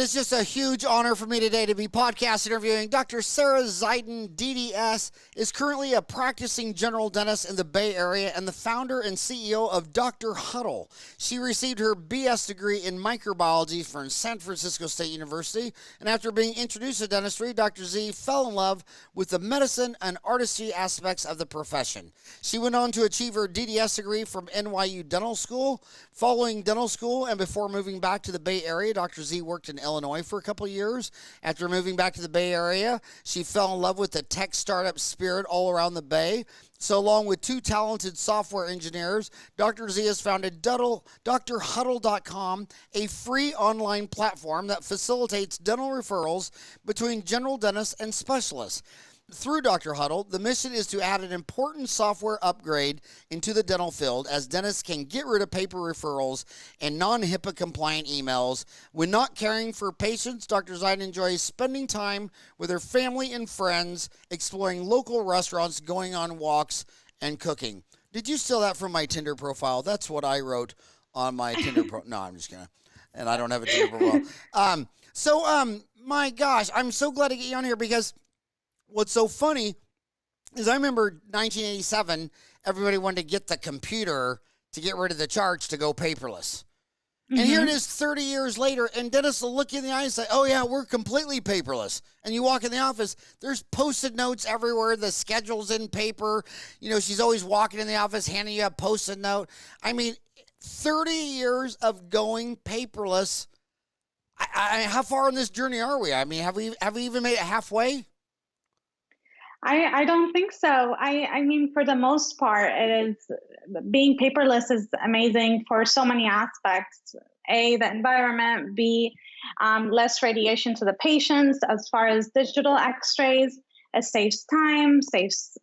It's just a huge honor for me today to be podcast interviewing Dr. Sara Zeidan, DDS, is currently a practicing general dentist in the Bay Area and the founder and CEO of DrHuddle. She received her BS degree in microbiology from San Francisco State University, and after being introduced to dentistry, Dr. Z fell in love with the medicine and artistry aspects of the profession. She went on to achieve her DDS degree from NYU Dental School. Following dental school and before moving back to the Bay Area, Dr. Z worked in Illinois for a couple of years. After moving back to the Bay Area, she fell in love with the tech startup spirit all around the Bay. So along with two talented software engineers, Dr. Z has founded DrHuddle.com, a free online platform that facilitates dental referrals between general dentists and specialists. Through DrHuddle, the mission is to add an important software upgrade into the dental field as dentists can get rid of paper referrals and non-HIPAA compliant emails. When not caring for patients, Dr. Zeidan enjoys spending time with her family and friends, exploring local restaurants, going on walks, and cooking. Did you steal that from my Tinder profile? That's what I wrote on my Tinder profile. No, I'm just kidding. And I don't have a Tinder profile. My gosh, I'm so glad to get you on here because what's so funny is I remember 1987, everybody wanted to get the computer to get rid of the charts to go paperless. Mm-hmm. And here it is 30 years later, and dentists will look you in the eye and say, oh, yeah, we're completely paperless. And you walk in the office, there's Post-it notes everywhere. The schedule's in paper. You know, she's always walking in the office, handing you a Post-it note. I mean, 30 years of going paperless. How far on this journey are we? I mean, have we even made it halfway? I don't think so. I mean, for the most part, it is being paperless is amazing for so many aspects. A, the environment. B, less radiation to the patients. As far as digital x-rays, it saves time, saves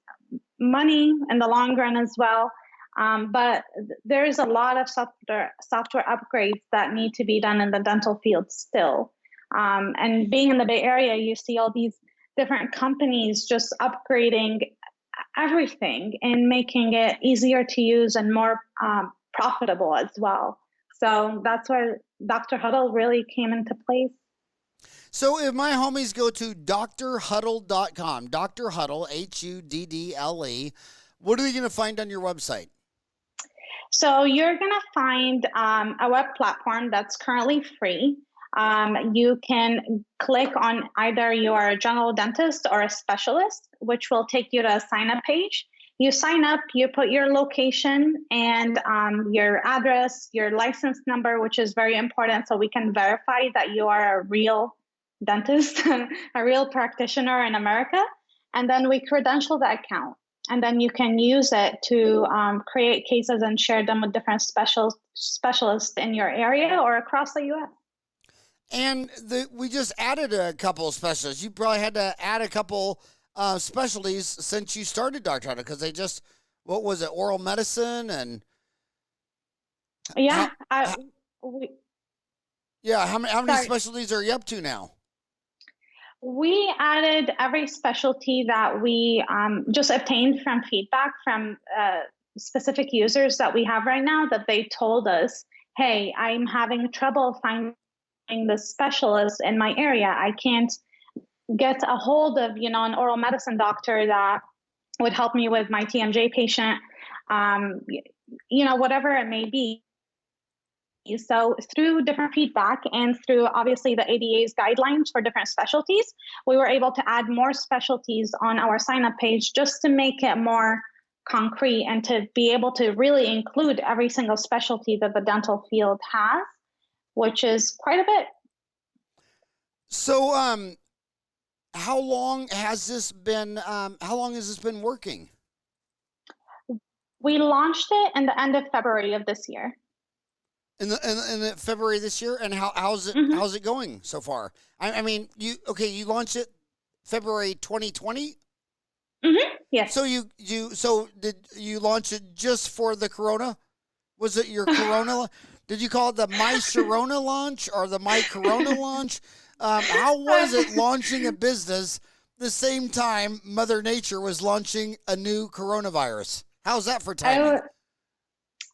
money in the long run as well. But there's a lot of software upgrades that need to be done in the dental field still. And being in the Bay Area, you see all these different companies just upgrading everything and making it easier to use and more profitable as well. So that's where DrHuddle really came into place. So if my homies go to DrHuddle.com, DrHuddle, HUDDLE, what are they going to find on your website? So you're going to find a web platform that's currently free. You can click on either you're a general dentist or a specialist, which will take you to a sign-up page. You sign up, you put your location and your address, your license number, which is very important so we can verify that you are a real dentist, a real practitioner in America. And then we credential the account. And then you can use it to create cases and share them with different specialists in your area or across the U.S. And we just added a couple of specialists. You probably had to add a couple specialties since you started DrHuddle because they just, what was it, oral medicine and? Yeah. How many specialties are you up to now? We added every specialty that we just obtained from feedback from specific users that we have right now that they told us, hey, I'm having trouble finding the specialist in my area. I can't get a hold of, an oral medicine doctor that would help me with my TMJ patient, whatever it may be. So through different feedback and through obviously the ADA's guidelines for different specialties, we were able to add more specialties on our sign-up page just to make it more concrete and to be able to really include every single specialty that the dental field has, which is quite a bit. So, how long has this been working? We launched it in the end of February of this year. In the February this year, and how's it going so far? I mean, you launched it February 2020. Yes. So did you launch it just for the Corona? Was it your Corona? Did you call it the My Sharona launch or the My Corona launch? How was it launching a business the same time Mother Nature was launching a new coronavirus? How's that for timing?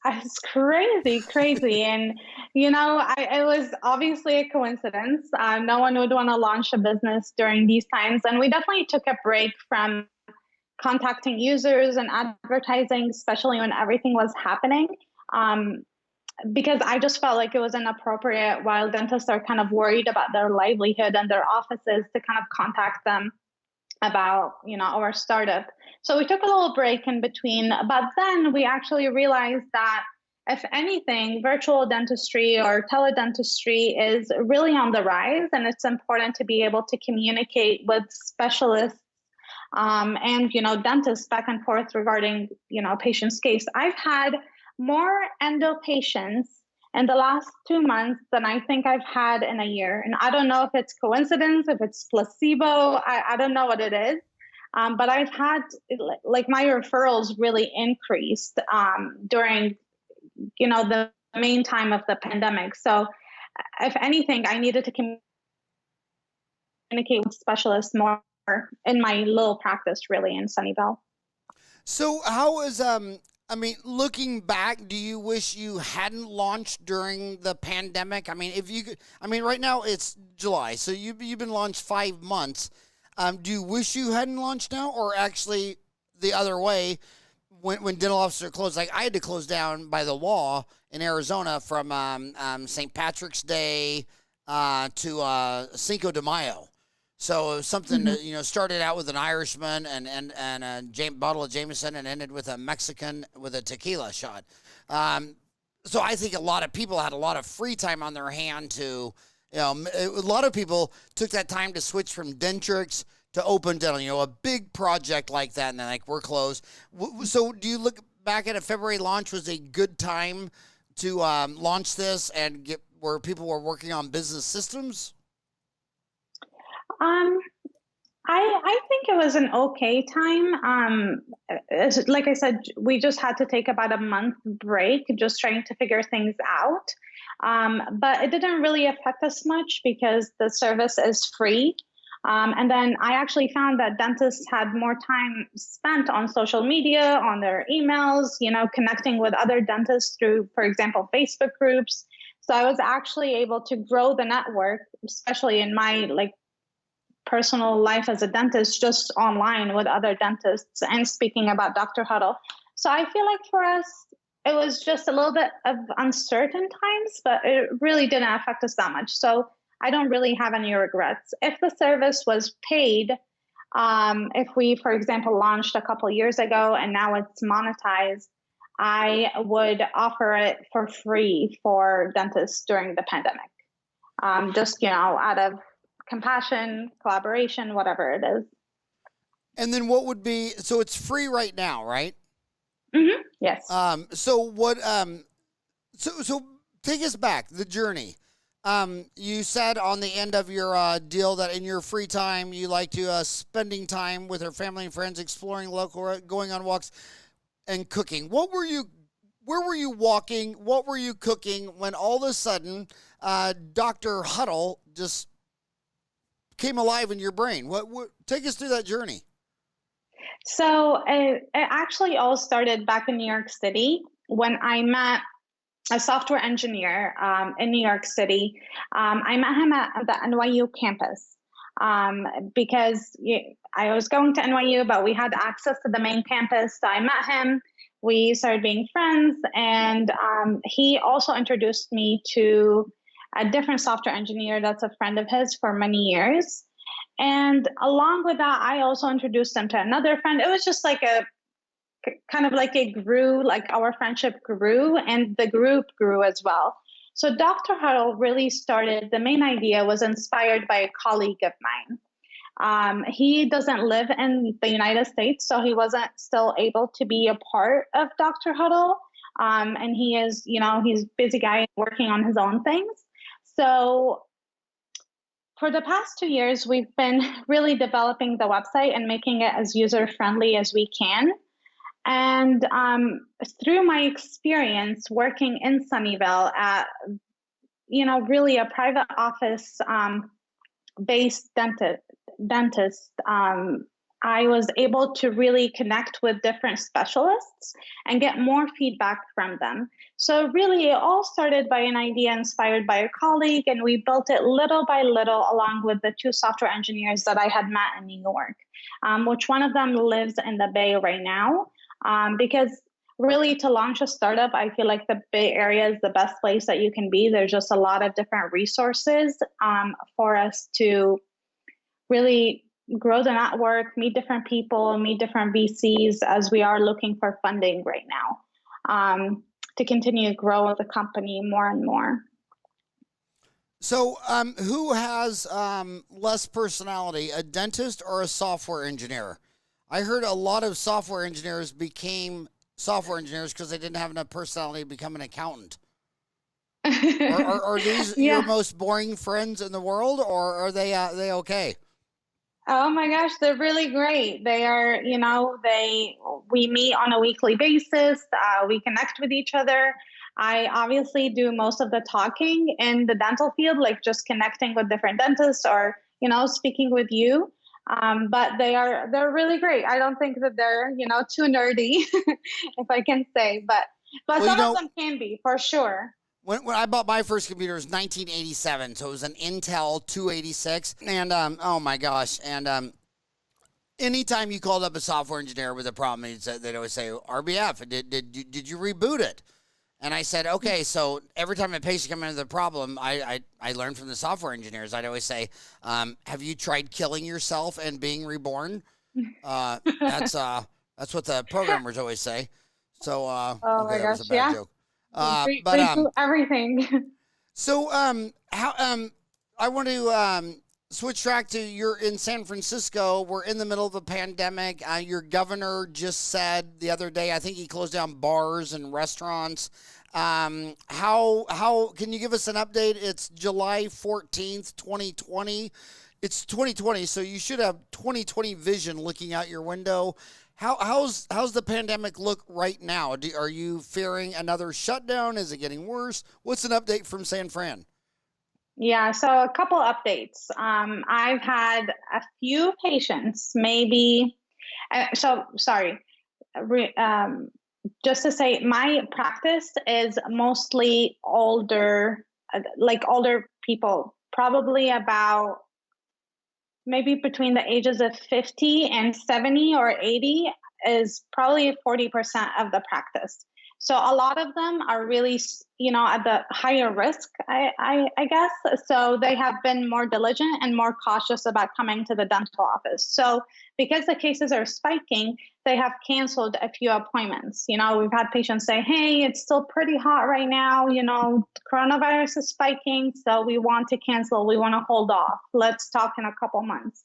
It's crazy. And, it was obviously a coincidence. No one would want to launch a business during these times. And we definitely took a break from contacting users and advertising, especially when everything was happening. Because I just felt like it was inappropriate while dentists are kind of worried about their livelihood and their offices to kind of contact them about, our startup. So we took a little break in between, but then we actually realized that if anything, virtual dentistry or teledentistry is really on the rise, and it's important to be able to communicate with specialists and dentists back and forth regarding patient's case. I've had more endo patients in the last 2 months than I think I've had in a year. And I don't know if it's coincidence, if it's placebo, I don't know what it is. But I've had, like, my referrals really increased during, the main time of the pandemic. So if anything, I needed to communicate with specialists more in my little practice, really, in Sunnyvale. So how is looking back, do you wish you hadn't launched during the pandemic? I mean, if you could, right now it's July, so you've been launched 5 months. Do you wish you hadn't launched now, or actually the other way, when dental offices are closed? Like, I had to close down by the law in Arizona from St. Patrick's Day to Cinco de Mayo. So it was something that, started out with an Irishman and a bottle of Jameson and ended with a Mexican with a tequila shot. So I think a lot of people had a lot of free time on their hand to, a lot of people took that time to switch from dentrix to open dental, a big project like that, and then, like, we're closed. So do you look back at a February launch was a good time to launch this and get where people were working on business systems? I think it was an okay time. Like I said, we just had to take about a month break, just trying to figure things out. But it didn't really affect us much because the service is free. And then I actually found that dentists had more time spent on social media, on their emails, connecting with other dentists through, for example, Facebook groups. So I was actually able to grow the network, especially in my personal life as a dentist, just online with other dentists and speaking about DrHuddle. So I feel like for us, it was just a little bit of uncertain times, but it really didn't affect us that much. So I don't really have any regrets. If the service was paid, if we, for example, launched a couple years ago and now it's monetized, I would offer it for free for dentists during the pandemic. Just, out of compassion, collaboration, whatever it is. And then what would be, so it's free right now, right? Mm-hmm. Yes. So what, so take us back, the journey. You said on the end of your deal that in your free time, you like to spending time with your family and friends, exploring local, going on walks and cooking. Where were you walking? What were you cooking when all of a sudden, DrHuddle just came alive in your brain? What take us through that journey? So it actually all started back in New York City when I met a software engineer in New York City. I met him at the NYU campus because I was going to NYU, but we had access to the main campus. So I met him. We started being friends, and he also introduced me to a different software engineer that's a friend of his for many years. And along with that, I also introduced him to another friend. It was just like our friendship grew, and the group grew as well. So DrHuddle really started, the main idea was inspired by a colleague of mine. He doesn't live in the United States, so he wasn't still able to be a part of DrHuddle. And he is, he's a busy guy working on his own things. So for the past 2 years, we've been really developing the website and making it as user-friendly as we can. And through my experience working in Sunnyvale at, really a private office based dentist, I was able to really connect with different specialists and get more feedback from them. So really, it all started by an idea inspired by a colleague, and we built it little by little along with the two software engineers that I had met in New York, which one of them lives in the Bay right now. Because really, to launch a startup, I feel like the Bay Area is the best place that you can be. There's just a lot of different resources for us to really grow the network, meet different people, meet different VCs as we are looking for funding right now to continue to grow the company more and more. So who has less personality, a dentist or a software engineer? I heard a lot of software engineers became software engineers because they didn't have enough personality to become an accountant. Are these your most boring friends in the world, or are they okay? Oh my gosh, they're really great. They are, we meet on a weekly basis. We connect with each other. I obviously do most of the talking in the dental field, like just connecting with different dentists or, speaking with you. But they're really great. I don't think that they're, too nerdy, if I can say, but some of them can be for sure. When I bought my first computer, it was 1987, so it was an Intel 286, and oh my gosh, and anytime you called up a software engineer with a problem, they'd always say, RBF, did you reboot it? And I said, okay, so every time a patient came in with a problem, I learned from the software engineers, I'd always say, have you tried killing yourself and being reborn? That's what the programmers always say. So, oh okay, my that gosh, was a bad joke. But everything. So I want to switch track to you're in San Francisco. We're in the middle of a pandemic. Your governor just said the other day, I think he closed down bars and restaurants. How can you give us an update? It's July 14th, 2020. It's 2020, so you should have 2020 vision looking out your window. How's the pandemic look right now? Are you fearing another shutdown? Is it getting worse? What's an update from San Fran? Yeah, so a couple updates. I've had a few patients, maybe. Just to say, my practice is mostly older people, probably about maybe between the ages of 50 and 70 or 80 is probably 40% of the practice. So a lot of them are really, at the higher risk, I guess. So they have been more diligent and more cautious about coming to the dental office. So because the cases are spiking, they have canceled a few appointments. We've had patients say, hey, it's still pretty hot right now. Coronavirus is spiking, so we want to cancel. We want to hold off. Let's talk in a couple months.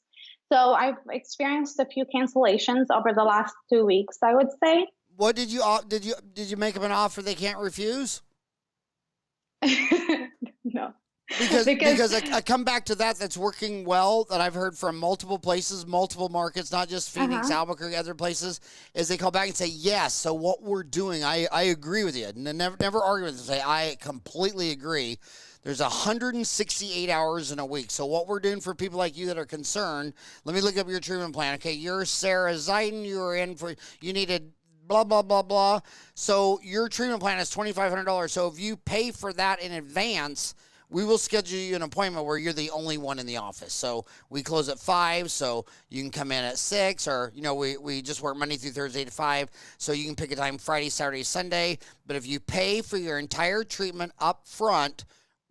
So I've experienced a few cancellations over the last 2 weeks, I would say. What did you make them an offer they can't refuse? No. Because I come back to that's working well, that I've heard from multiple places, multiple markets, not just Phoenix, Albuquerque, other places, is they call back and say, yes, so what we're doing, I agree with you. And never argue with them. Say, I completely agree. There's 168 hours in a week. So what we're doing for people like you that are concerned, let me look up your treatment plan. Okay, you're Sara Zeidan. You needed blah, blah, blah, blah. So your treatment plan is $2,500. So if you pay for that in advance, we will schedule you an appointment where you're the only one in the office. So we close at 5, so you can come in at 6, or, we just work Monday through Thursday to 5, so you can pick a time Friday, Saturday, Sunday. But if you pay for your entire treatment up front,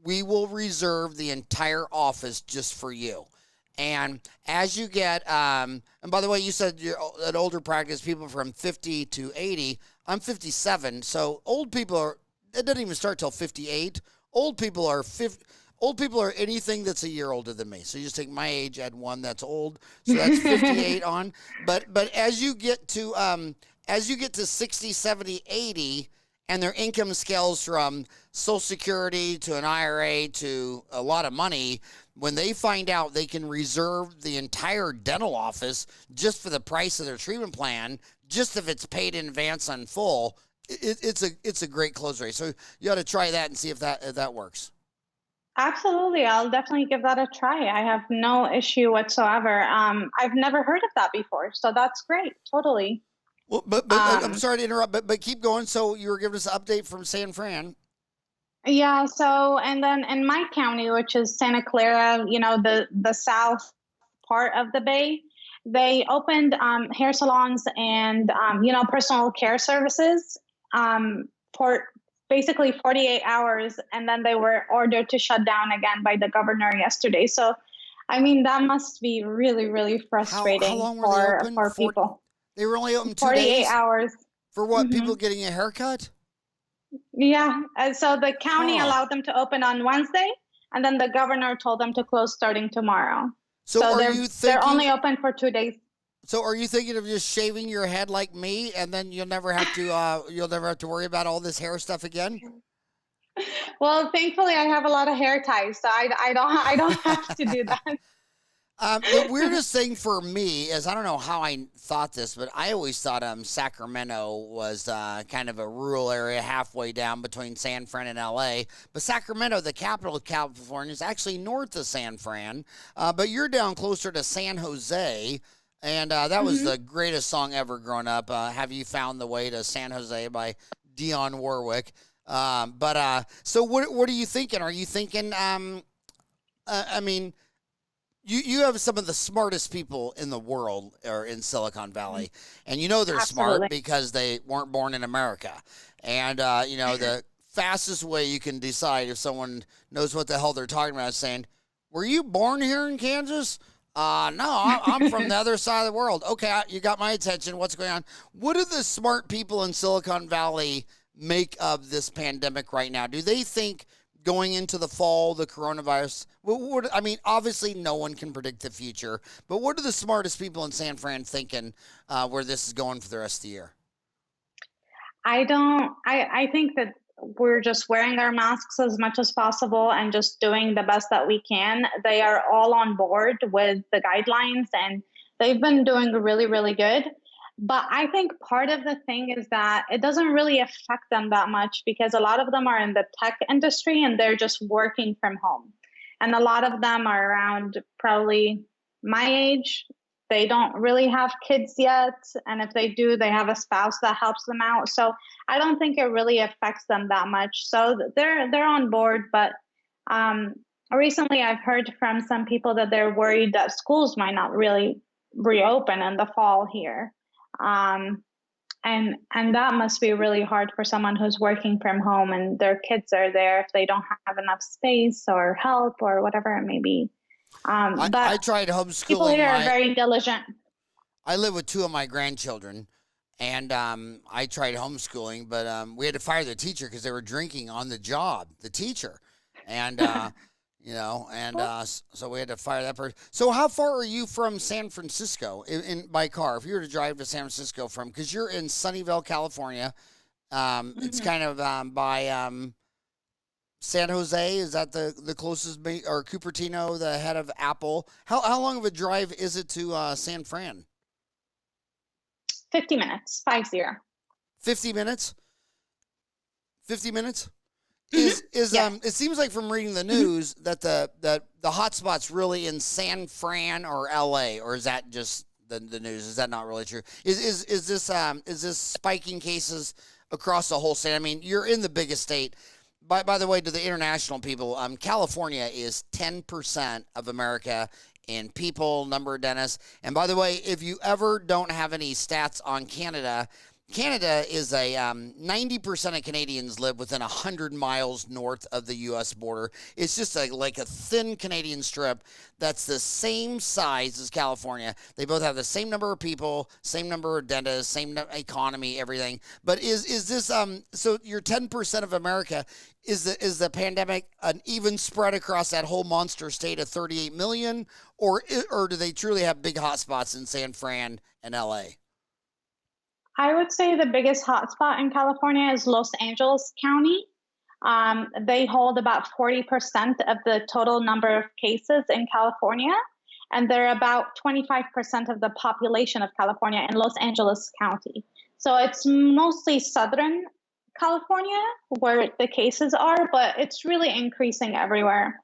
we will reserve the entire office just for you. And as you get, and by the way, you said you're an older practice, people from 50 to 80. I'm 57, so old people it doesn't even start till 58. Old people are anything that's a year older than me. So you just take my age, add 1 that's old, so that's 58 on. But as you get to 60, 70, 80, and their income scales from Social Security to an IRA to a lot of money, when they find out they can reserve the entire dental office just for the price of their treatment plan, just if it's paid in advance on full, it's a great close rate. So you ought to try that and see if that works. Absolutely. I'll definitely give that a try. I have no issue whatsoever. I've never heard of that before. So that's great. Totally. Well, but I'm Um, sorry to interrupt, but keep going. So you were giving us an update from San Fran. yeah. So, and then in my county, which is Santa Clara, the south part of the Bay, they opened hair salons and, personal care services for basically 48 hours. And then they were ordered to shut down again by the governor yesterday. So, I mean, that must be really, really How frustrating long were they for, open? for people. They were only open 48 2 days hours. for what? hmm People getting a haircut? Yeah. And so the county Huh. allowed them to open on Wednesday, and then the governor told them to close starting tomorrow. So So are they're you they're thinking? only open for 2 days. So are you thinking of just shaving your head like me, and then you'll never have to worry about all this hair stuff again? Well, thankfully, I have a lot of hair ties, so I don't have to do that. The weirdest thing for me is I don't know how I thought this, but I always thought Sacramento was kind of a rural area halfway down between San Fran and LA. But Sacramento, the capital of California, is actually north of San Fran. But you're down closer to San Jose. And that was hmm the greatest song ever growing up. Have You Found the Way to San Jose by Dionne Warwick. So what are you thinking? Are you thinking, I mean, you have some of the smartest people in the world or in Silicon Valley, and you know they're smart Absolutely. because they weren't born in America. And the fastest way you can decide if someone knows what the hell they're talking about is saying, "Were you born here in Kansas?" No, I'm from the other side of the world. Okay, you got my attention. What's going on? What do the smart people in Silicon Valley make of this pandemic right now? Do they think going into the fall, the coronavirus? I mean, obviously, no one can predict the future, but what are the smartest people in San Fran thinking where this is going for the rest of the year? I don't. I think that we're just wearing our masks as much as possible and just doing the best that we can. They are all on board with the guidelines, and they've been doing really, really good. But I think part of the thing is that it doesn't really affect them that much because a lot of them are in the tech industry and they're just working from home. And a lot of them are around probably my age. They don't really have kids yet. And if they do, they have a spouse that helps them out. So I don't think it really affects them that much. So they're on board. But um, recently I've heard from some people that they're worried that schools might not really reopen in the fall here. Um, and that must be really hard for someone who's working from home and their kids are there if they don't have enough space or help or whatever it may be. I But tried people homeschooling here are my. very diligent. I live with two of my grandchildren, and I tried homeschooling, but we had to fire the teacher because they were drinking on the job. The teacher, and so we had to fire that person. So how far are you from San Francisco by car? If you were to drive to San Francisco because you're in Sunnyvale, California, it's Mhm. kind of by San Jose. Is that the closest, or Cupertino, the head of Apple? How long of a drive is it to San Fran? 50 minutes, 50. 50 minutes. 50 minutes. hmm Is Yes. it seems like from reading the hmm news that the hotspot's really in San Fran or LA, or is that just the news? Is that not really true? Is this spiking cases across the whole state? I mean, you're in the biggest state. By the way, to the international people, California is 10% of America in people, number of dentists. And by the way, if you ever don't have any stats on Canada, Canada is 90% of Canadians live within 100 miles north of the U.S. border. It's just like a thin Canadian strip that's the same size as California. They both have the same number of people, same number of dentists, same economy, everything. But is this so you're 10% of America? Is the pandemic an even spread across that whole monster state of 38 million, or do they truly have big hotspots in San Fran and L.A.? I would say the biggest hotspot in California is Los Angeles County. They hold about 40% of the total number of cases in California, and they're about 25% of the population of California in Los Angeles County. So it's mostly Southern California where the cases are, but it's really increasing everywhere.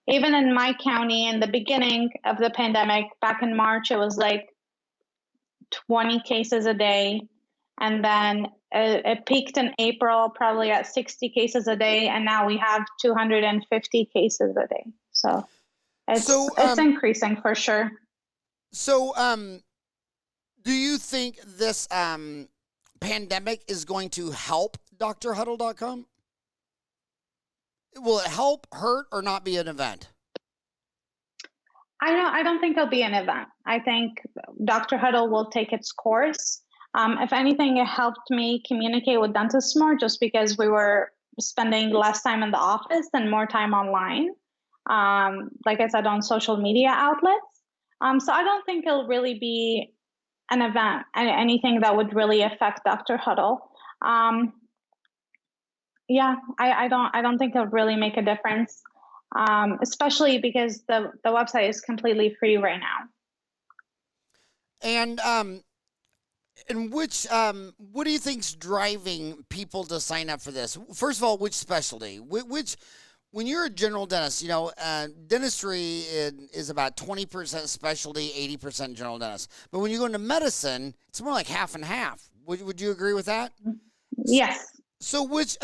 Even in my county, in the beginning of the pandemic, back in March, it was like 20 cases a day. And then it peaked in April, probably at 60 cases a day. And now we have 250 cases a day. So it's increasing for sure. So, do you think this pandemic is going to help DrHuddle.com? Will it help, hurt, or not be an event? I don't think it'll be an event. I think DrHuddle will take its course. If anything, it helped me communicate with dentists more, just because we were spending less time in the office and more time online. Like I said, on social media outlets. So I don't think it'll really be an event, anything that would really affect DrHuddle. Yeah, I don't think it'll really make a difference, especially because the website is completely free right now. And which what do you think's driving people to sign up for this? First of all, which specialty? Which when you're a general dentist, you know, dentistry is about 20% specialty, 80% general dentist. But when you go into medicine, it's more like half and half. Would you agree with that? Yes. So which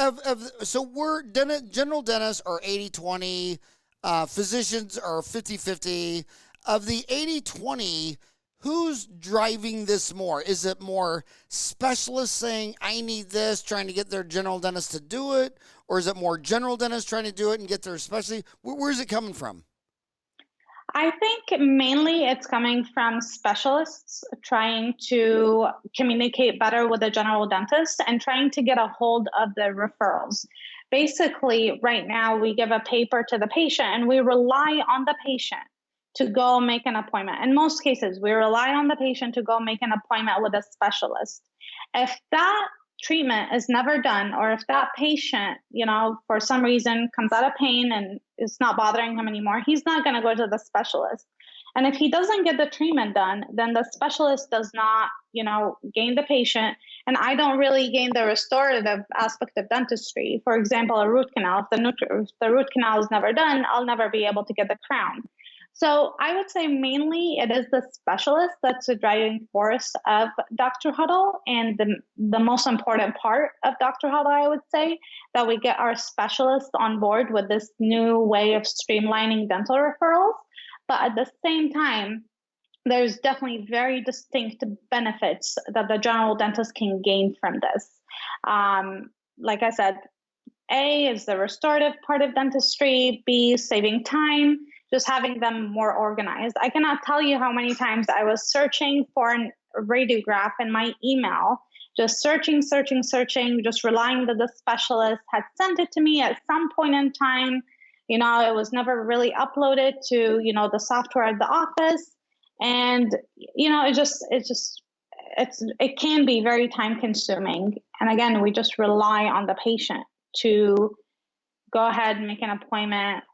so we're general dentists are 80-20, physicians are 50-50. Of the 80-20, who's driving this more? Is it more specialists saying, I need this, trying to get their general dentist to do it? Or is it more general dentists trying to do it and get their specialty? Where's it coming from? I think mainly it's coming from specialists trying to communicate better with the general dentist and trying to get a hold of the referrals. Basically, right now we give a paper to the patient and we rely on the patient to go make an appointment. In most cases, we rely on the patient to go make an appointment with a specialist. If that treatment is never done, or if that patient, you know, for some reason comes out of pain and it's not bothering him anymore, he's not going to go to the specialist. And if he doesn't get the treatment done, then the specialist does not, you know, gain the patient. And I don't really gain the restorative aspect of dentistry. For example, a root canal. If the root canal is never done, I'll never be able to get the crown. So I would say mainly it is the specialist that's the driving force of DrHuddle, and the most important part of DrHuddle, I would say, that we get our specialists on board with this new way of streamlining dental referrals. But at the same time, there's definitely very distinct benefits that the general dentist can gain from this. Like I said, A is the restorative part of dentistry, B, saving time, just having them more organized. I cannot tell you how many times I was searching for a radiograph in my email, just searching, just relying that the specialist had sent it to me at some point in time. You know, it was never really uploaded to, you know, the software at the office. And, you know, it can be very time consuming. And again, we just rely on the patient to go ahead and make an appointment.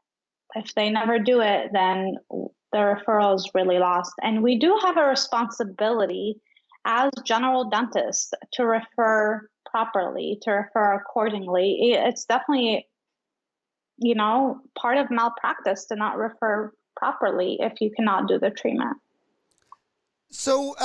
If they never do it, then the referral is really lost. And we do have a responsibility as general dentists to refer properly, to refer accordingly. It's definitely, you know, part of malpractice to not refer properly if you cannot do the treatment. So,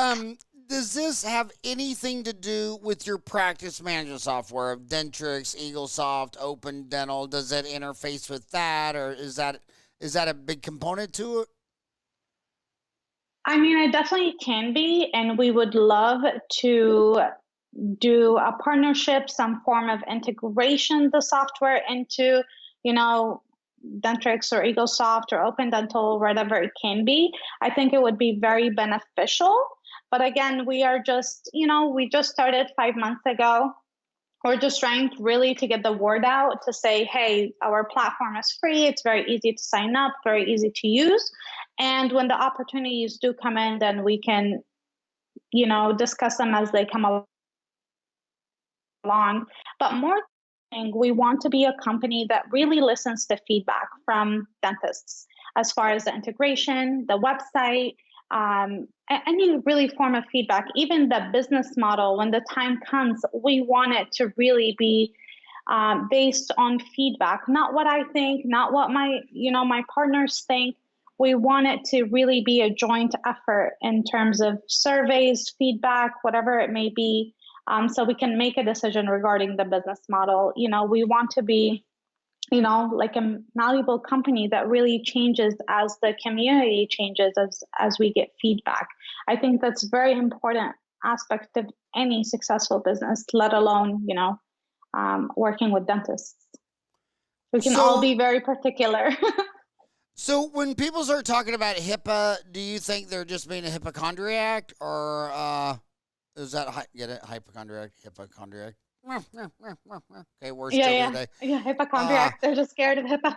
does this have anything to do with your practice management software of Dentrix, EagleSoft, Open Dental? Does it interface with that, or is that a big component to it? I mean, it definitely can be, and we would love to do a partnership, some form of integration, the software into, you know, Dentrix or EagleSoft or Open Dental, whatever it can be. I think it would be very beneficial. But again, we are just, you know, we just started 5 months ago. We're just trying really to get the word out to say, hey, our platform is free. It's very easy to sign up, very easy to use. And when the opportunities do come in, then we can, you know, discuss them as they come along. But more, we want to be a company that really listens to feedback from dentists as far as the integration, the website, any really form of feedback, even the business model. When the time comes, we want it to really be based on feedback, not what I think, not what my partners think. We want it to really be a joint effort in terms of surveys, feedback, whatever it may be, so we can make a decision regarding the business model. We want to be, like a malleable company that really changes as the community changes, as we get feedback. I think that's a very important aspect of any successful business, let alone, working with dentists. We can all be very particular. So when people start talking about HIPAA, do you think they're just being a hypochondriac, or is that get it? Hypochondriac. Okay, worst joke of the day. Yeah, hypochondriac. They're just scared of HIPAA.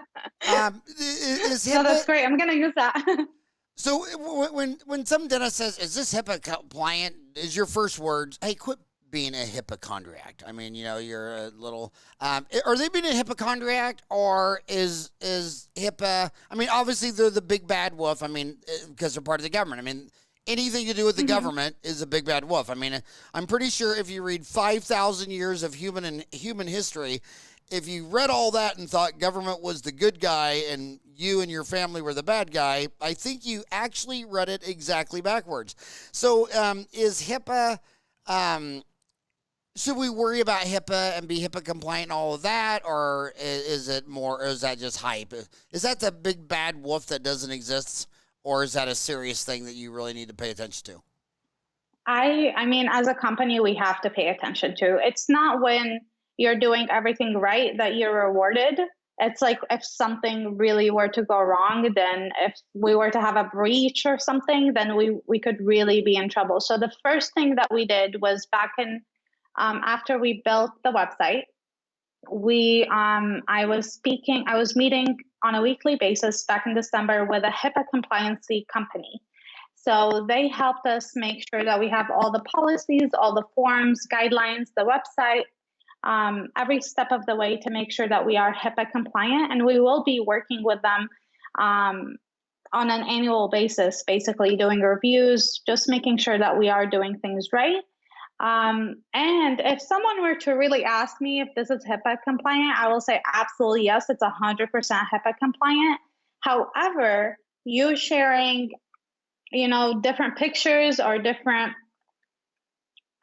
Is HIPAA? No, that's great. I'm going to use that. So when some dentist says, "Is this HIPAA compliant?" is your first words, "Hey, quit being a hypochondriac." I mean, you're a little. Are they being a hypochondriac, or is HIPAA? I mean, obviously they're the big bad wolf. I mean, because they're part of the government. I mean, anything to do with the government is a big bad wolf. I mean, I'm pretty sure if you read 5,000 years of human history, if you read all that and thought government was the good guy and you and your family were the bad guy, I think you actually read it exactly backwards. So is HIPAA, should we worry about HIPAA and be HIPAA compliant and all of that, or is it more, or is that just hype? Is that the big bad wolf that doesn't exist, or is that a serious thing that you really need to pay attention to? I mean, as a company, we have to pay attention to. It's not when you're doing everything right that you're rewarded. It's like if something really were to go wrong, then if we were to have a breach or something, then we could really be in trouble. So the first thing that we did was back in, after we built the website, I was meeting on a weekly basis back in December with a HIPAA compliance company. So they helped us make sure that we have all the policies, all the forms, guidelines, the website, every step of the way to make sure that we are HIPAA compliant. And we will be working with them on an annual basis, basically doing reviews, just making sure that we are doing things right. And if someone were to really ask me if this is HIPAA compliant, I will say absolutely yes, it's 100% HIPAA compliant. However, you sharing, different pictures or different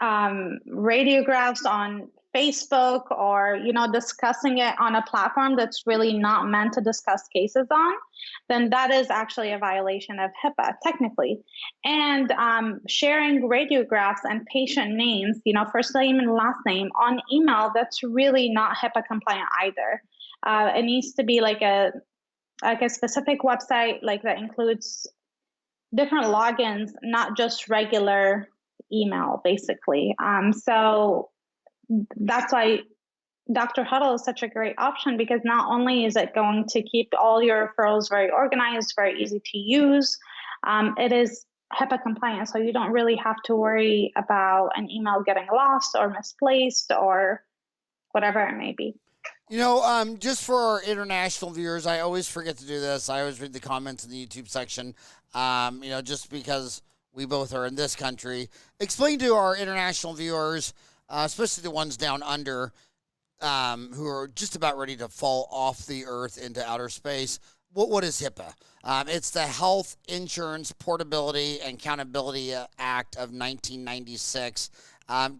radiographs on Facebook, or discussing it on a platform that's really not meant to discuss cases on, then that is actually a violation of HIPAA technically. And sharing radiographs and patient names, first name and last name on email, that's really not HIPAA compliant either. It needs to be like a specific website, like that includes different logins, not just regular email, basically. So that's why DrHuddle is such a great option, because not only is it going to keep all your referrals very organized, very easy to use, it is HIPAA compliant, so you don't really have to worry about an email getting lost or misplaced or whatever it may be. Just for our international viewers, I always forget to do this. I always read the comments in the YouTube section, just because we both are in this country. Explain to our international viewers, especially the ones down under, who are just about ready to fall off the earth into outer space. What is HIPAA? It's the Health Insurance Portability and Accountability Act of 1996.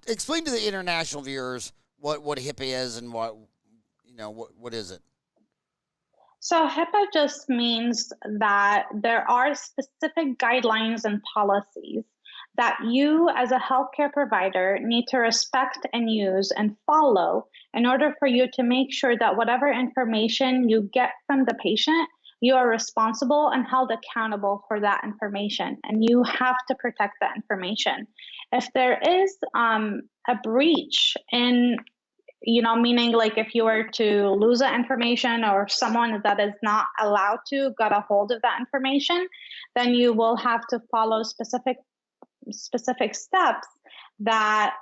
Explain to the international viewers what HIPAA is and what is it? So HIPAA just means that there are specific guidelines and policies that you as a healthcare provider need to respect and use and follow in order for you to make sure that whatever information you get from the patient, you are responsible and held accountable for that information, and you have to protect that information. If there is a breach in, meaning like if you were to lose that information or someone that is not allowed to got a hold of that information, then you will have to follow specific steps that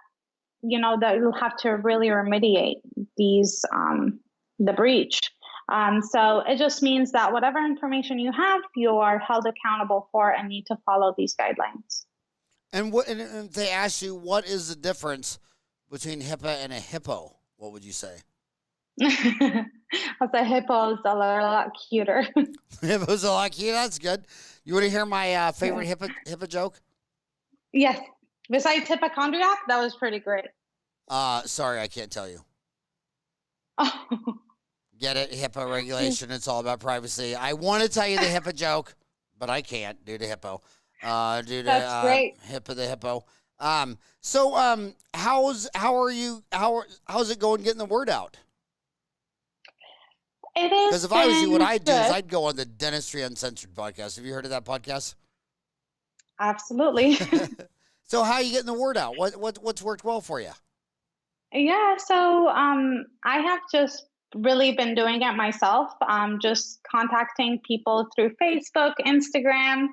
that you'll have to really remediate these the breach. So it just means that whatever information you have, you are held accountable for and need to follow these guidelines. And if they ask you what is the difference between HIPAA and a HIPPO, what would you say? I say hippos are a lot cuter. Hippos are like, yeah, that's good. You want to hear my favorite Yeah. HIPAA joke? Yes. Besides hypochondriac, that was pretty great. Sorry, I can't tell you. Oh, Get it? HIPAA regulation. It's all about privacy. I want to tell you the HIPAA joke, but I can't due to HIPPO. Due to that's great. HIPAA the hippo. How's it going getting the word out? It is. Because if I was you, what I'd do is good. I'd go on the Dentistry Uncensored podcast. Have you heard of that podcast? Absolutely. So how are you getting the word out? What's worked well for you? Yeah, so I have just really been doing it myself, just contacting people through Facebook, Instagram,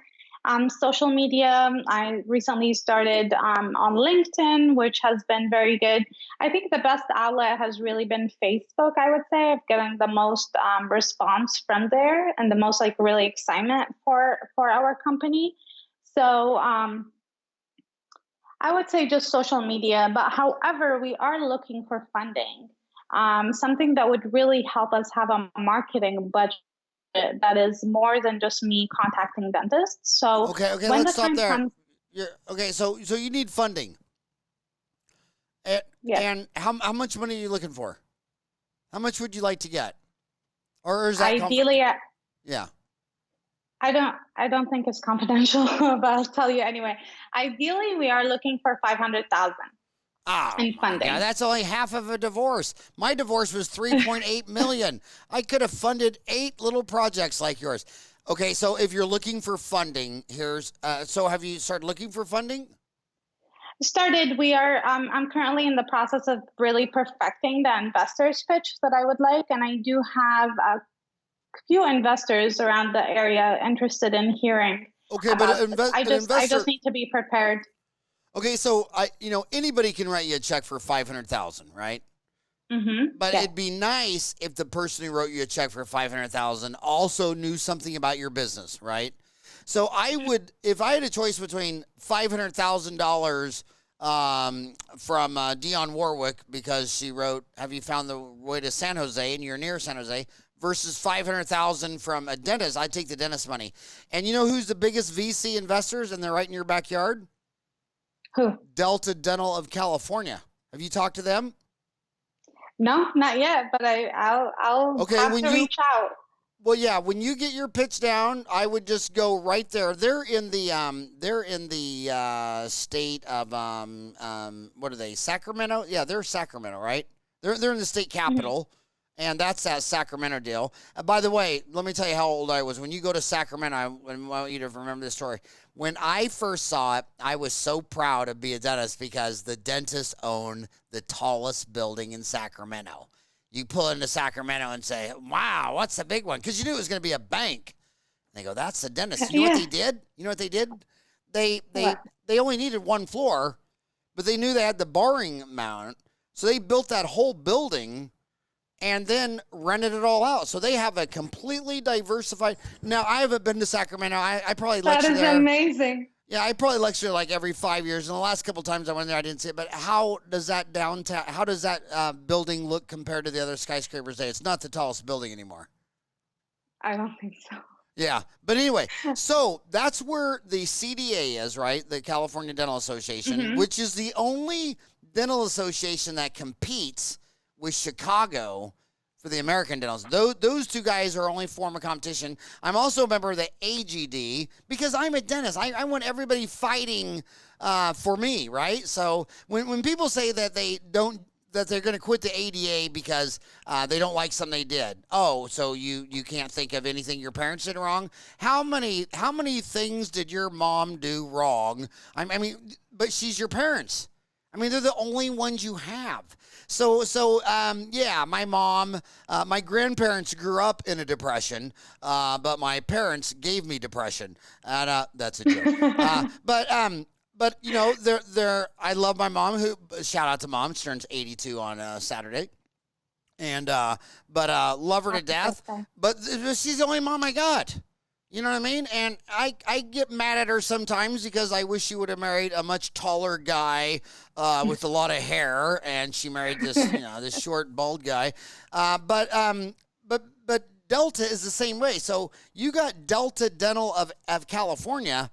social media. I recently started on LinkedIn, which has been very good. I think the best outlet has really been Facebook, I would say. I've gotten the most response from there and the most like really excitement for our company. So I would say just social media, but however, we are looking for funding, something that would really help us have a marketing budget that is more than just me contacting dentists. So Okay, when let's the stop time there. comes, So you need funding. And, yes, and how much money are you looking for? How much would you like to get? Or is that ideally, yeah. I don't think it's confidential, but I'll tell you anyway. Ideally, we are looking for 500,000 in funding. Yeah, that's only half of a divorce. My divorce was 3.8 million. I could have funded 8 little projects like yours. Okay, so if you're looking for funding, so have you started looking for funding? Started. We are. I'm currently in the process of really perfecting the investors pitch that I would like, and I do have a few investors around the area interested in hearing. Okay, but I just need to be prepared. Okay, so anybody can write you a check for 500,000, right? Mm-hmm. But it'd be nice if the person who wrote you a check for 500,000 also knew something about your business, right? So I would, if I had a choice between $500,000 from Dionne Warwick because she wrote "Have you found the way to San Jose?" and you're near San Jose, versus 500,000 from a dentist, I'd take the dentist money. And you know who's the biggest VC investors, and they're right in your backyard? Who? Delta Dental of California. Have you talked to them? No, not yet. But I'll have to reach out. Well, yeah. When you get your pitch down, I would just go right there. They're in the state of what are they? Sacramento? Yeah, they're Sacramento, right? They're in the state capital. Mm-hmm. And that's that Sacramento deal. By the way, let me tell you how old I was. When you go to Sacramento, I want you to remember this story. When I first saw it, I was so proud to be a dentist because the dentists own the tallest building in Sacramento. You pull into Sacramento and say, wow, what's the big one? Because you knew it was going to be a bank. And they go, that's the dentist. You know what they did? You know what they did? They only needed one floor, but they knew they had the borrowing amount. So they built that whole building and then rented it all out. So they have a completely diversified. Now, I haven't been to Sacramento. I probably lecture there. That is amazing. Yeah, I probably lecture like every 5 years. And the last couple of times I went there, I didn't see it. But how does that building look compared to the other skyscrapers there? It's not the tallest building anymore. I don't think so. Yeah. But anyway, so that's where the CDA is, right? The California Dental Association, mm-hmm. which is the only dental association that competes with Chicago for the American dentals. Those two guys are only form of competition. I'm also a member of the AGD because I'm a dentist. I want everybody fighting for me, right? So when people say that they're going to quit the ADA because they don't like something they did. Oh, so you can't think of anything your parents did wrong? How many things did your mom do wrong? I mean, but she's your parents. I mean, they're the only ones you have. So, yeah, my mom, my grandparents grew up in a depression, but my parents gave me depression. And that's a joke. But you know, I love my mom. Shout out to mom. She turns 82 on Saturday, and love her to death. But she's the only mom I got. You know what I mean? And I get mad at her sometimes because I wish she would have married a much taller guy with a lot of hair, and she married this, this short, bald guy. But Delta is the same way. So you got Delta Dental of California.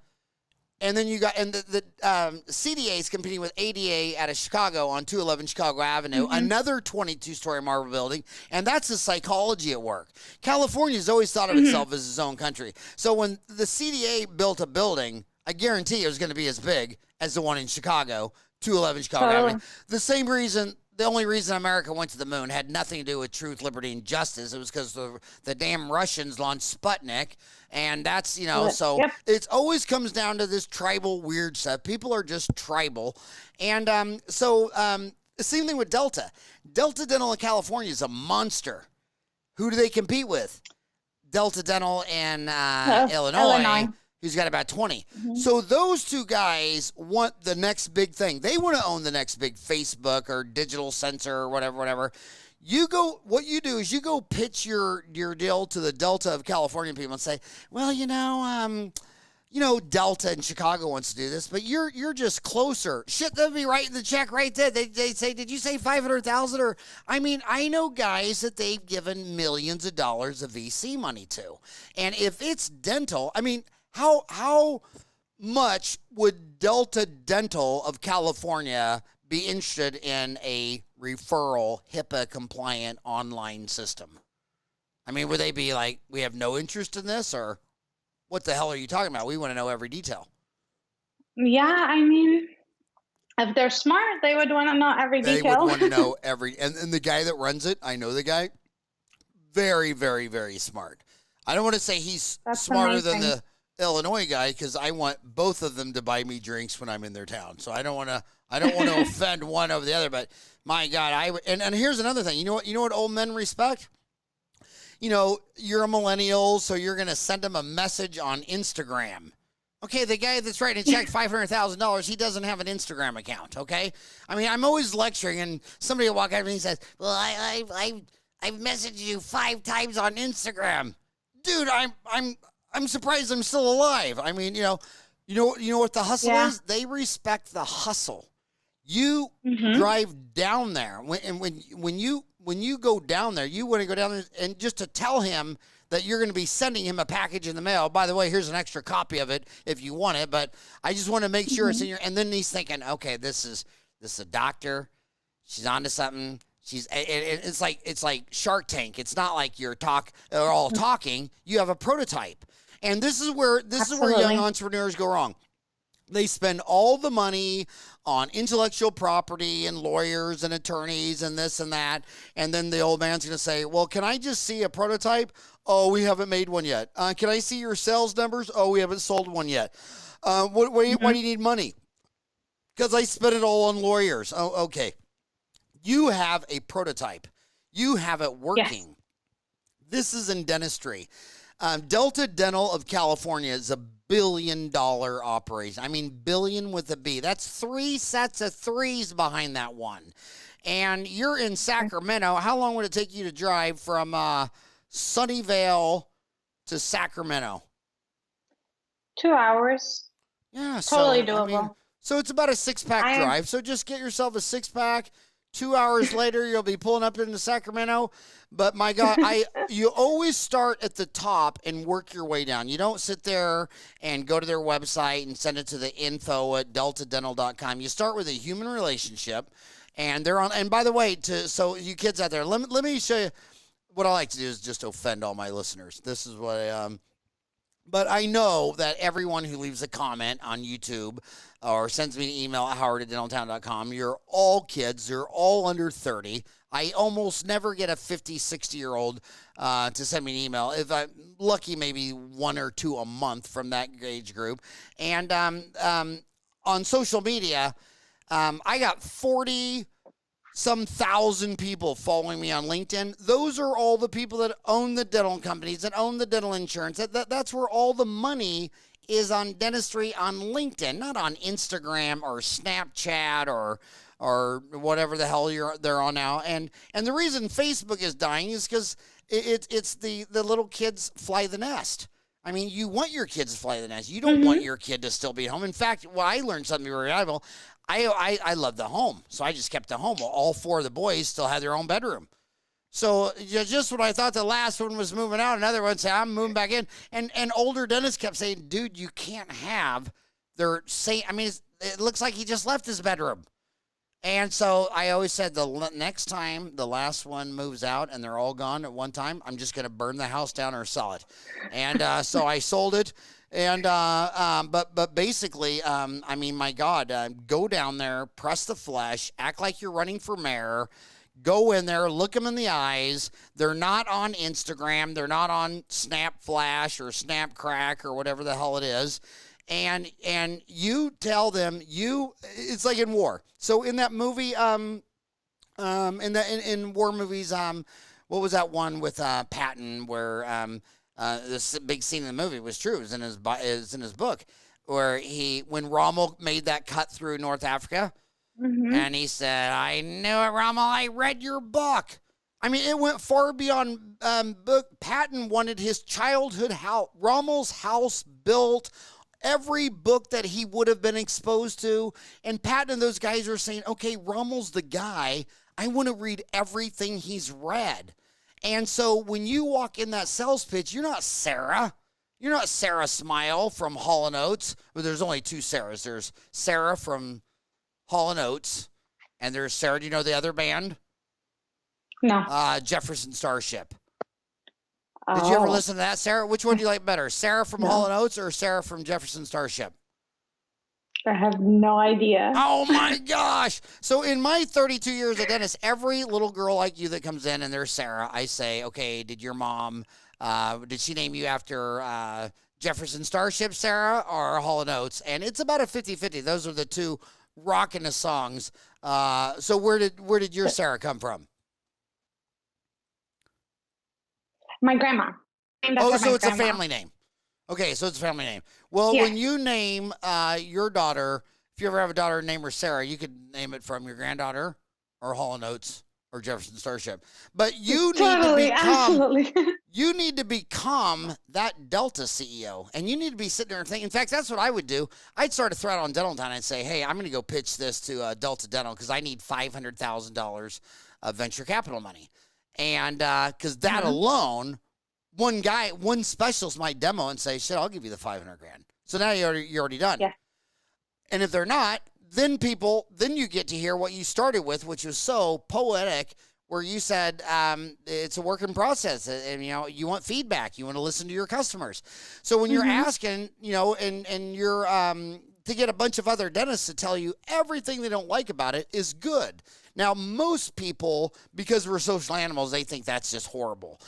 And then you got, and the CDA is competing with ADA out of Chicago on 211 Chicago Avenue, another 22-story marble building, and that's the psychology at work. California's always thought of itself as its own country. So when the CDA built a building, I guarantee it was going to be as big as the one in Chicago, 211 Chicago Avenue. The only reason America went to the moon had nothing to do with truth, liberty, and justice. It was because the damn Russians launched Sputnik. And that's, so it always comes down to this tribal weird stuff. People are just tribal. And same thing with Delta. Delta Dental in California is a monster. Who do they compete with? Delta Dental in Illinois, who's got about 20. So those two guys want the next big thing. They want to own the next big Facebook or digital sensor or whatever. What you do is you go pitch your deal to the Delta of California people and say, well, Delta in Chicago wants to do this, but you're just closer. Shit, they'll be writing the check right there. They say, did you say 500,000? Or, I know guys that they've given millions of dollars of VC money to. And if it's dental, how much would Delta Dental of California be interested in a referral HIPAA compliant online system? Would they be like, we have no interest in this, or what the hell are you talking about? We want to know every detail. Yeah, if they're smart, they would want to know every detail. They would want to know and the guy that runs it, I know the guy, very, very, very smart. I don't want to say he's smarter than the Illinois guy, because I want both of them to buy me drinks when I'm in their town. So I don't want to offend one over the other, but my God, and here's another thing. You know what old men respect? You're a millennial, so you're going to send them a message on Instagram. Okay, the guy that's writing a check $500,000, he doesn't have an Instagram account, okay? I'm always lecturing, and somebody will walk out and he says, well, I've messaged you 5 times on Instagram. Dude, I'm surprised I'm still alive. You know what the hustle is? They respect the hustle. You drive down there, when you go down there, you want to go down there and just to tell him that you're going to be sending him a package in the mail. By the way, here's an extra copy of it if you want it, but I just want to make sure it's in your. And then he's thinking, okay, this is a doctor. She's onto something. It's like Shark Tank. It's not like you're all talking. You have a prototype. And this is where young entrepreneurs go wrong. They spend all the money on intellectual property and lawyers and attorneys and this and that. And then the old man's going to say, well, can I just see a prototype? Oh, we haven't made one yet. Can I see your sales numbers? Oh, we haven't sold one yet. Why do you need money? Because I spent it all on lawyers. Oh, okay. You have a prototype. You have it working. Yes. This is in dentistry. Delta Dental of California is $1 billion operation. Billion with a B. That's 3 sets of 3s behind that one. And you're in Sacramento. How long would it take you to drive from Sunnyvale to Sacramento? 2 hours. Yeah. Totally doable. So it's about a 6-pack drive. So just get yourself a 6-pack. 2 hours later, you'll be pulling up into Sacramento. But my God, you always start at the top and work your way down. You don't sit there and go to their website and send it to the info@deltadental.com. You start with a human relationship, and they're on. And by the way, so you kids out there, let me show you what I like to do is just offend all my listeners. This is what but I know that everyone who leaves a comment on YouTube or sends me an email at howard@dentaltown.com, you're all kids. You're all under 30. I almost never get a 50, 60-year-old to send me an email. If I'm lucky, maybe 1 or 2 a month from that age group. And on social media, I got 40-some thousand people following me on LinkedIn. Those are all the people that own the dental companies, that own the dental insurance. That's where all the money is on dentistry on LinkedIn, not on Instagram or Snapchat or whatever the hell they're on now. And the reason Facebook is dying is because it's the little kids fly the nest. I mean, you want your kids to fly the nest. You don't want your kid to still be at home. In fact, well, I learned something very valuable. I love the home, so I just kept the home. Well, all 4 of the boys still had their own bedroom. So just when I thought the last one was moving out, another one said, I'm moving back in. And older dentists kept saying, dude, you can't have their same. I mean, it looks like he just left his bedroom. And so I always said the next time the last one moves out and they're all gone at one time, I'm just going to burn the house down or sell it. And so I sold it. And but basically, I mean, my God, go down there, press the flesh, act like you're running for mayor. Go in there, look them in the eyes. They're not on Instagram. They're not on Snap Flash or Snap Crack or whatever the hell it is. And you tell them it's like in war. So in that movie, in war movies, what was that one with Patton where this big scene in the movie was true. It was in his book where when Rommel made that cut through North Africa. And he said, I knew it, Rommel. I read your book. I mean, it went far beyond book. Patton wanted his childhood house, Rommel's house built, every book that he would have been exposed to. And Patton and those guys are saying, okay, Rommel's the guy. I want to read everything he's read. And so when you walk in that sales pitch, you're not Sarah. You're not Sarah Smile from Hall & Oates. Well, there's only 2 Sarahs. There's Sarah from Hall & Oates, and there's Sarah. Do you know the other band? No. Jefferson Starship. Did you ever listen to that, Sarah? Which one do you like better, Sarah from Hall & Oates or Sarah from Jefferson Starship? I have no idea. Oh, my gosh. So in my 32 years as a dentist, every little girl like you that comes in and there's Sarah, I say, okay, did your mom, did she name you after Jefferson Starship, Sarah, or Hall & Oates? And it's about a 50-50. Those are the 2 rocking the songs. So where did your Sarah come from? My grandma. So it's a family name. Okay, so it's a family name. Well, when you name your daughter, if you ever have a daughter named her Sarah, you could name it from your granddaughter or Hall & Oates or Jefferson Starship. But you need to become that Delta CEO, and you need to be sitting there and thinking. In fact, that's what I would do. I'd start a thread on Dental Town and say, hey, I'm going to go pitch this to Delta Dental because I need $500,000 of venture capital money. And because that alone, one specialist might demo and say, shit, I'll give you the $500,000. So now you're already done. Yeah. And if they're not, then you get to hear what you started with, which was so poetic, where you said it's a work in process, and you want feedback, you want to listen to your customers. So when you're asking, and you're to get a bunch of other dentists to tell you everything they don't like about it is good. Now, most people, because we're social animals, they think that's just horrible.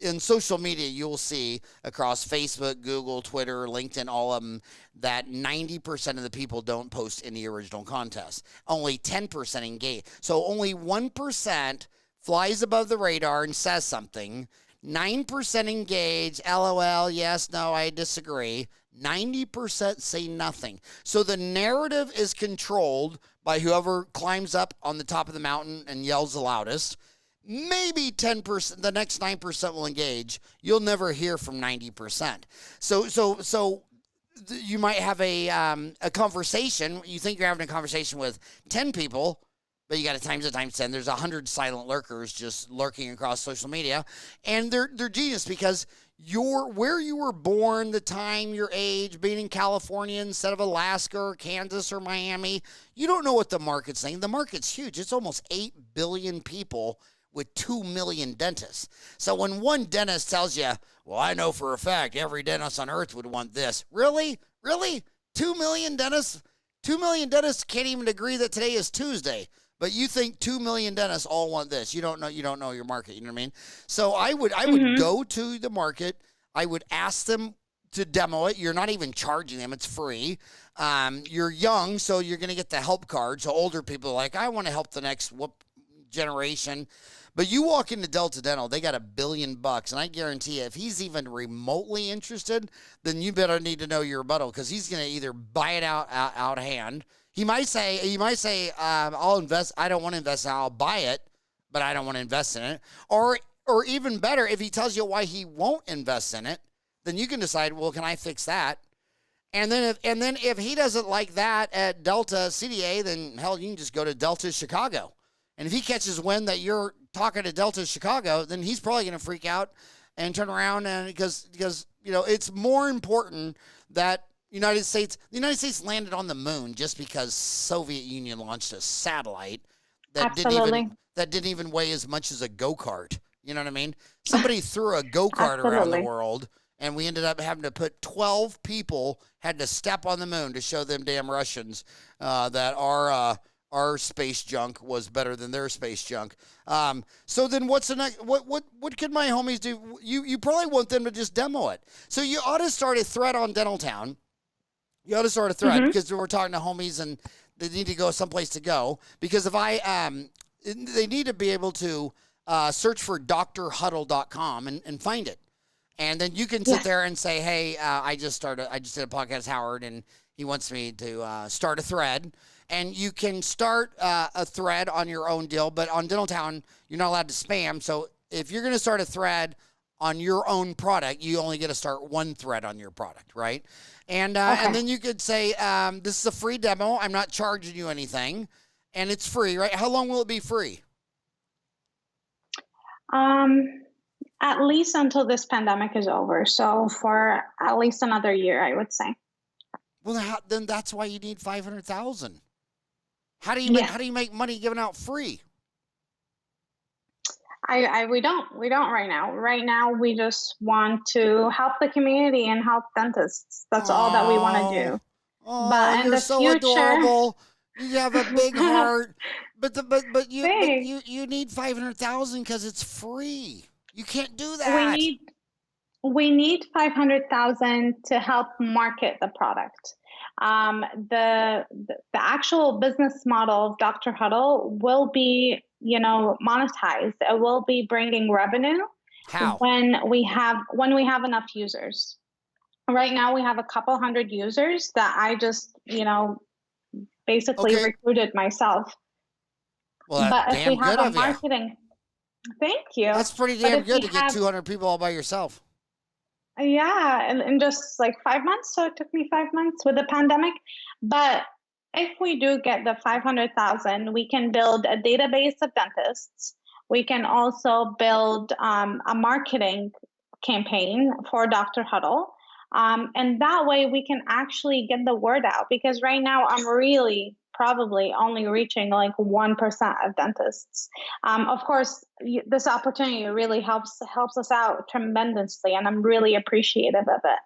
In social media, you'll see across Facebook, Google, Twitter, LinkedIn, all of them, that 90% of the people don't post any original contests. Only 10% engage. So only 1% flies above the radar and says something. 9% engage, LOL, yes, no, I disagree. 90% say nothing. So the narrative is controlled by whoever climbs up on the top of the mountain and yells the loudest. Maybe 10%, the next 9% will engage. You'll never hear from 90%. So you might have a conversation. You think you're having a conversation with 10 people, but you got to times it times 10. There's 100 silent lurkers just lurking across social media, and they're genius because where you were born, the time, your age, being in California instead of Alaska or Kansas or Miami, you don't know what the market's saying. The market's huge. It's almost 8 billion people with 2 million dentists. So when one dentist tells you, well, I know for a fact every dentist on earth would want this. Really? 2 million dentists? 2 million dentists can't even agree that today is Tuesday. But you think 2 million dentists all want this. You don't know your market, you know what I mean? So I would go to the market. I would ask them to demo it. You're not even charging them. It's free. You're young, so you're going to get the help card. So older people are like, I want to help the next generation. But you walk into Delta Dental, they got $1 billion, and I guarantee you, if he's even remotely interested, then you better need to know your rebuttal because he's going to either buy it out hand. He might say, I'll invest. I don't want to invest. I'll buy it, but I don't want to invest in it. Or Or even better, if he tells you why he won't invest in it, then you can decide, well, can I fix that? And then if he doesn't like that at Delta CDA, then hell, you can just go to Delta Chicago. And if he catches wind that you're talking to Delta Chicago, then he's probably going to freak out and turn around, and because it's more important that the United States landed on the moon just because Soviet Union launched a satellite that didn't even weigh as much as a go-kart. You know what I mean? Somebody threw a go-kart around the world, and we ended up having to put 12 people had to step on the moon to show them damn Russians that our space junk was better than their space junk. So then what's the next? What could my homies do? You probably want them to just demo it. So you ought to start a thread on Dentaltown. You ought to start a thread because we're talking to homies and they need to go someplace to go. Because if they need to be able to search for DrHuddle.com and find it. And then you can sit there and say, hey, I just did a podcast with Howard, and he wants me to start a thread. And you can start a thread on your own deal, but on Dentaltown, you're not allowed to spam. So if you're going to start a thread on your own product, you only get to start one thread on your product, right? And then you could say, this is a free demo. I'm not charging you anything, and it's free, right? How long will it be free? At least until this pandemic is over. So for at least another year, I would say. Well, then that's why you need 500,000. How do you make money giving out free? We don't right now. Right now, we just want to help the community and help dentists. That's all that we want to do. Oh, but in you're the so future, adorable. You have a big heart, but you need 500,000 because it's free. You can't do that. We need 500,000 to help market the product. The actual business model of DrHuddle will be, monetized. It will be bringing revenue. How? When we have enough users. Right now we have a couple hundred users that I just, basically recruited myself. Well, but that's if we damn have good a of you. marketing, thank you. That's pretty damn good to get 200 people all by yourself. Yeah, in just like 5 months. So it took me 5 months with the pandemic. But if we do get the 500,000, we can build a database of dentists. We can also build a marketing campaign for DrHuddle. And that way we can actually get the word out, because right now I'm really probably only reaching like 1% of dentists. Of course, this opportunity really helps us out tremendously, and I'm really appreciative of it.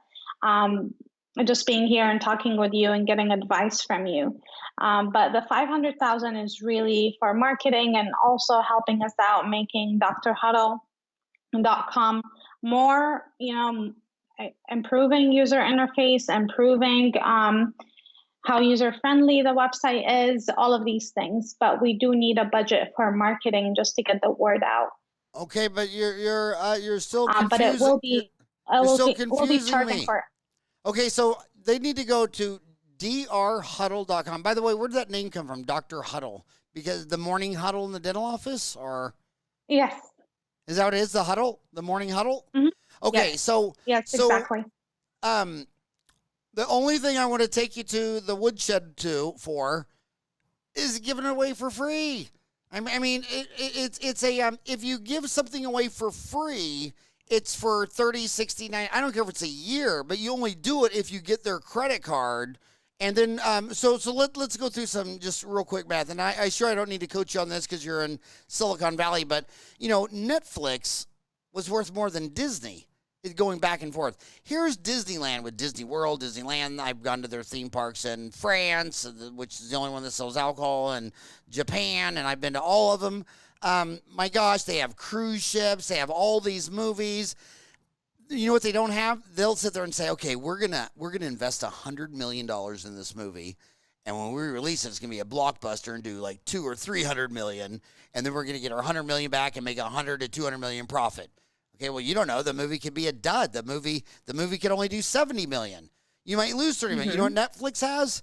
Just being here and talking with you and getting advice from you. But the 500,000 is really for marketing and also helping us out, making DrHuddle.com more, improving user interface, improving how user-friendly the website is, all of these things. But we do need a budget for marketing just to get the word out. Okay, but you're still confusing. But it will be. We'll be charging for it. Okay, so they need to go to drhuddle.com. By the way, where did that name come from, Dr. Huddle? Because the morning huddle in the dental office, or? Yes. Is that what it is, the huddle? The morning huddle? Mm-hmm. Okay, yes. Yes, exactly. The only thing I want to take you to the woodshed for is giving it away for free. I mean, it's if you give something away for free, it's for 30, 60, 90. I don't care if it's a year, but you only do it if you get their credit card. And then, so let's go through some just real quick math. And I don't need to coach you on this because you're in Silicon Valley, but Netflix was worth more than Disney. It's going back and forth. Here's Disneyland with Disney World, Disneyland. I've gone to their theme parks in France, which is the only one that sells alcohol, and Japan, and I've been to all of them. My gosh, they have cruise ships. They have all these movies. You know what they don't have? They'll sit there and say, okay, we're gonna invest $100 million in this movie, and when we release it, it's gonna be a blockbuster and do like 200 or 300 million, and then we're gonna get our 100 million back and make 100 to 200 million profit. Okay, well, you don't know. The movie could be a dud. The movie could only do 70 million. You might lose 30 million. You know what Netflix has?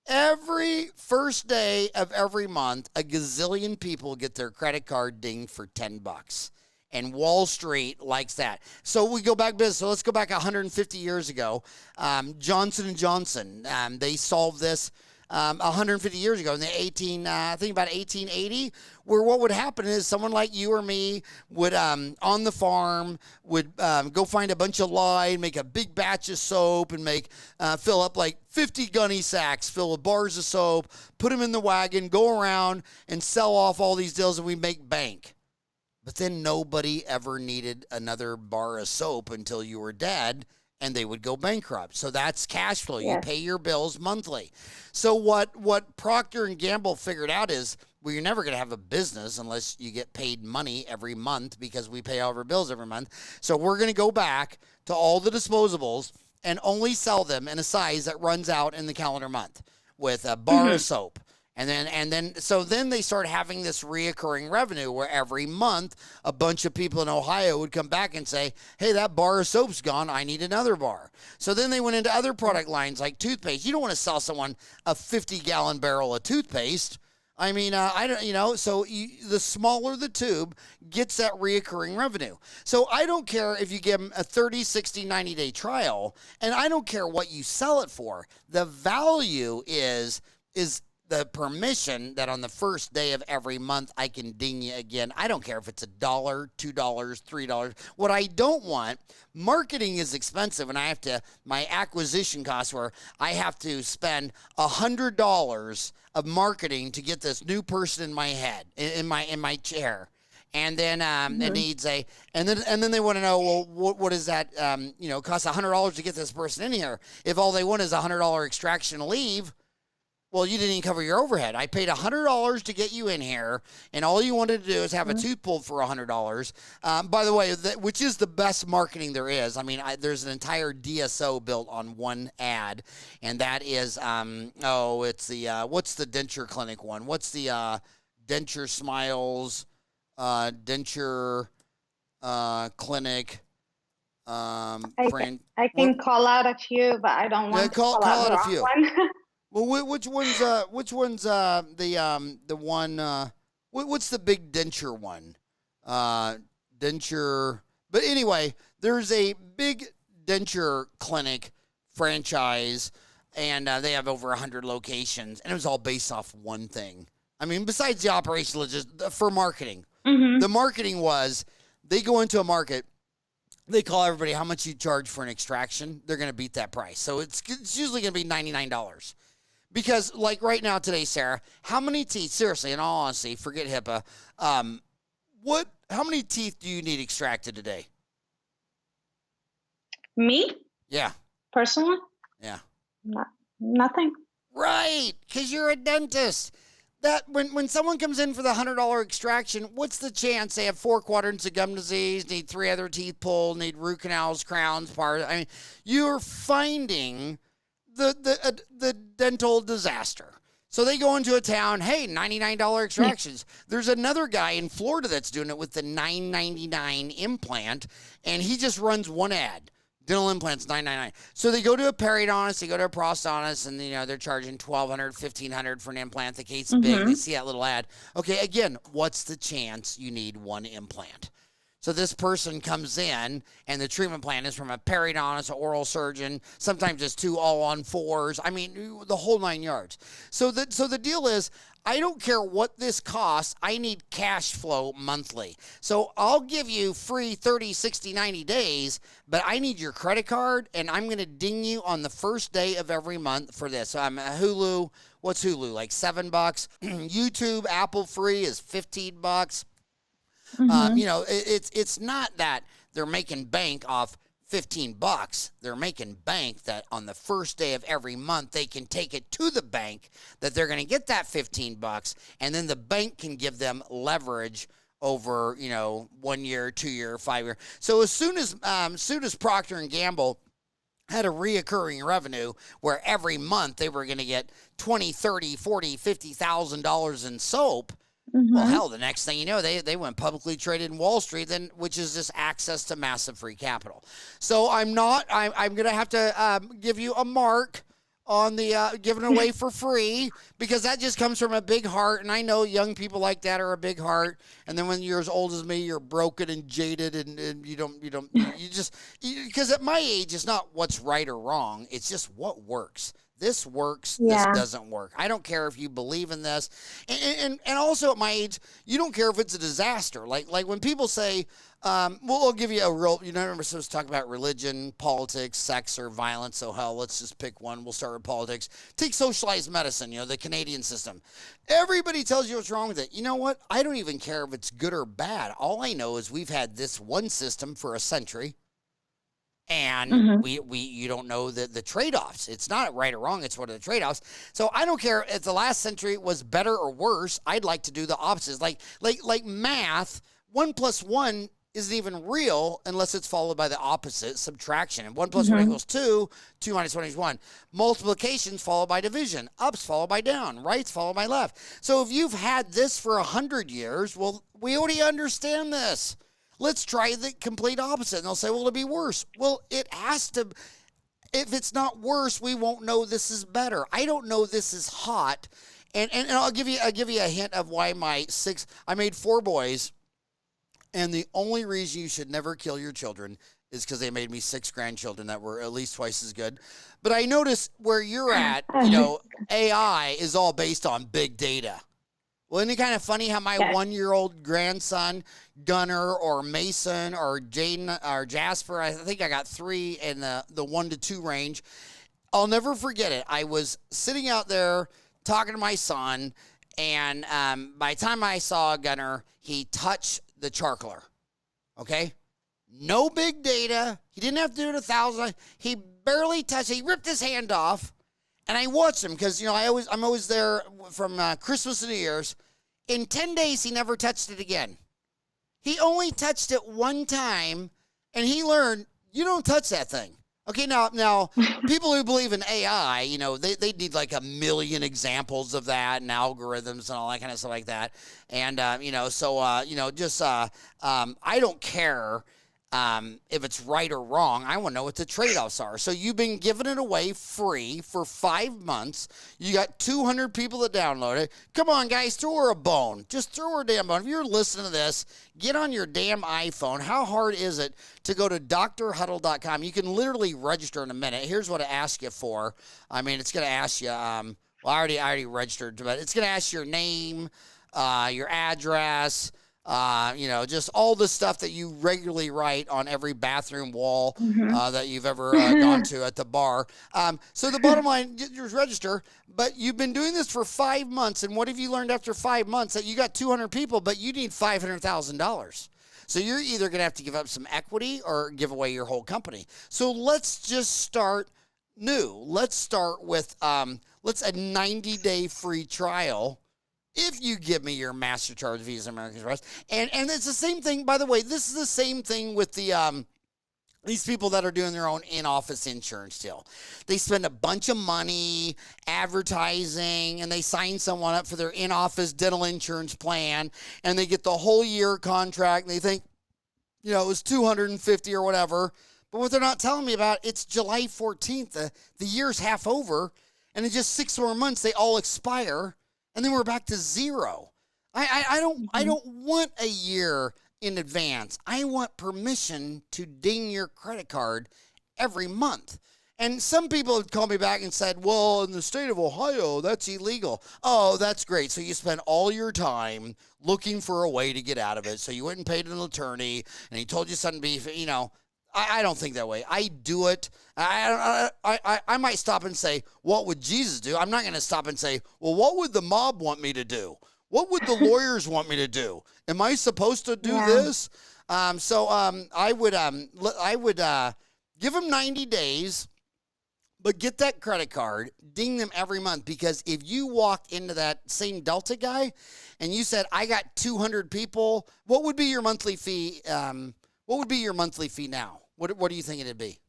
Every first day of every month, a gazillion people get their credit card dinged for $10. And Wall Street likes that. So we go back business. So let's go back 150 years ago. Johnson & Johnson, they solved this 150 years ago in the I think about 1880, where what would happen is someone like you or me would, on the farm, would go find a bunch of lye, make a big batch of soap, and fill up like 50 gunny sacks filled with bars of soap, put them in the wagon, go around and sell off all these deals, and we make bank. But then nobody ever needed another bar of soap until you were dead, and they would go bankrupt. So that's cash flow. Yes. You pay your bills monthly. So what Procter & Gamble figured out is, well, you're never going to have a business unless you get paid money every month, because we pay all of our bills every month. So we're going to go back to all the disposables and only sell them in a size that runs out in the calendar month with a bar of soap. And then they start having this reoccurring revenue where every month a bunch of people in Ohio would come back and say, hey, that bar of soap's gone. I need another bar. So then they went into other product lines like toothpaste. You don't want to sell someone a 50-gallon barrel of toothpaste. I mean, the smaller the tube gets that reoccurring revenue. So I don't care if you give them a 30, 60, 90-day trial, and I don't care what you sell it for. The value is the permission that on the first day of every month I can ding you again. I don't care if it's $1, $2, $3. What I don't want, marketing is expensive, and my acquisition costs where I have to spend $100 of marketing to get this new person in my head, in my chair. And then it needs and then they want to know, well, what is that? Costs $100 to get this person in here. If all they want is $100 extraction leave, well, you didn't even cover your overhead. I paid $100 to get you in here, and all you wanted to do is have a tooth pulled for $100. By the way, which is the best marketing there is. I mean, there's an entire DSO built on one ad, and that is, it's the, what's the denture clinic one? What's the denture smiles, denture clinic? I can call out a few, but I don't want to call out a few. One. Well, which one's the one? What's the big denture one? Denture. But anyway, there's a big denture clinic franchise, and they have over 100 locations, and it was all based off one thing. I mean, besides the operational, just for marketing. The marketing was they go into a market. They call everybody how much you charge for an extraction. They're going to beat that price. So it's usually going to be $99. Because, like right now today, Sarah, how many teeth, seriously, in all honesty, forget HIPAA, how many teeth do you need extracted today? Me? Yeah. Personally? Yeah. Nothing. Right, because you're a dentist. That when someone comes in for the $100 extraction, what's the chance they have 4 quadrants of gum disease, need 3 other teeth pulled, need root canals, crowns, parts? I mean, you're finding the dental disaster. So they go into a town, hey, $99 extractions. There's another guy in Florida that's doing it with the $9.99 implant, and he just runs one ad. Dental implants, $9.99. So they go to a periodontist, they go to a prosthodontist, and they're charging $1,200, $1,500 for an implant. The case is big. They see that little ad. Okay, again, what's the chance you need one implant? So this person comes in, and the treatment plan is from a periodontist, an oral surgeon. Sometimes it's 2 all-on-4s. I mean, the whole 9 yards. So the deal is, I don't care what this costs. I need cash flow monthly. So I'll give you free 30, 60, 90 days, but I need your credit card, and I'm going to ding you on the first day of every month for this. So I'm a Hulu. What's Hulu? Like $7. YouTube, Apple free is $15. It's not that they're making bank off $15. They're making bank that on the first day of every month, they can take it to the bank that they're going to get that $15, and then the bank can give them leverage over, 1 year, 2 year, 5 year. So as soon as Procter & Gamble had a reoccurring revenue where every month they were going to get $20, $30, $40, $50,000 in soap, well, hell, the next thing you know, they went publicly traded in Wall Street, which is just access to massive free capital. So I'm going to have to give you a mark on the giving it away for free, because that just comes from a big heart. And I know young people like that are a big heart. And then when you're as old as me, you're broken and jaded, and you just, because at my age, it's not what's right or wrong. It's just what works. This works. This doesn't work. I don't care if you believe in this. And also at my age, you don't care if it's a disaster. Like when people say, we'll give you a real, remember supposed to talk about religion, politics, sex, or violence. So hell, let's just pick one. We'll start with politics. Take socialized medicine, the Canadian system. Everybody tells you what's wrong with it. You know what? I don't even care if it's good or bad. All I know is we've had this one system for a century. And you don't know the trade-offs. It's not right or wrong. It's what are the trade-offs. So I don't care if the last century was better or worse. I'd like to do the opposites. Like math, 1 + 1 isn't even real unless it's followed by the opposite, subtraction. And 1 + 1 equals 2, 2 - 1 is 1. Multiplications followed by division, ups followed by down, rights followed by left. So if you've had this for 100 years, well, we already understand this. Let's try the complete opposite. And they'll say, well, it'll be worse. Well, it has to. If it's not worse, we won't know this is better. I don't know this is hot. And I'll give you a hint of why I made 4 boys. And the only reason you should never kill your children is because they made me 6 grandchildren that were at least twice as good. But I noticed where you're at, AI is all based on big data. Well, isn't it kind of funny how my 1-year-old grandson, Gunnar or Mason or Jaden or Jasper, I think I got 3 in the 1 to 2 range. I'll never forget it. I was sitting out there talking to my son, and by the time I saw Gunnar, he touched the charcoaler. Okay? No big data. He didn't have to do it 1,000. He barely touched it. He ripped his hand off. And I watched him because, I'm always there from Christmas to New Year's. In 10 days, he never touched it again. He only touched it one time, and he learned, you don't touch that thing. Okay, now people who believe in AI, they need like a million examples of that and algorithms and all that kind of stuff like that. And, I don't care if it's right or wrong. I want to know what the trade-offs are. So you've been giving it away free for 5 months. You got 200 people that download it. Come on, guys, throw her a bone. Just throw her a damn bone. If you're listening to this, get on your damn iPhone. How hard is it to go to DrHuddle.com? You can literally register in a minute. Here's what it asks you for. I mean, it's going to ask you, I already registered, but it's going to ask your name, your address, just all the stuff that you regularly write on every bathroom wall that you've ever gone to at the bar. So the bottom line, just register. But you've been doing this for 5 months, and what have you learned after 5 months? That you got 200 people, but you need $500,000. So you're either going to have to give up some equity or give away your whole company. So let's just start new. Let's start with a 90-day free trial. If you give me your MasterCard, Visa, American Express, and it's the same thing. By the way, this is the same thing with the these people that are doing their own in-office insurance deal. They spend a bunch of money advertising, and they sign someone up for their in-office dental insurance plan, and they get the whole year contract, and they think, it was $250 or whatever. But what they're not telling me about, it's July 14th. The year's half over, and in just 6 more months, they all expire. And then we're back to zero. I don't want a year in advance. I want permission to ding your credit card every month. And some people have called me back and said, well, in the state of Ohio, that's illegal. Oh, that's great. So you spent all your time looking for a way to get out of it. So you went and paid an attorney, and he told you something beef. I don't think that way. I do it. I might stop and say, what would Jesus do? I'm not going to stop and say, well, what would the mob want me to do? What would the lawyers want me to do? Am I supposed to do this? I would give them 90 days, but get that credit card, ding them every month, because if you walked into that same Delta guy and you said, I got 200 people, what would be your monthly fee? What would be your monthly fee now? What do you think it'd be?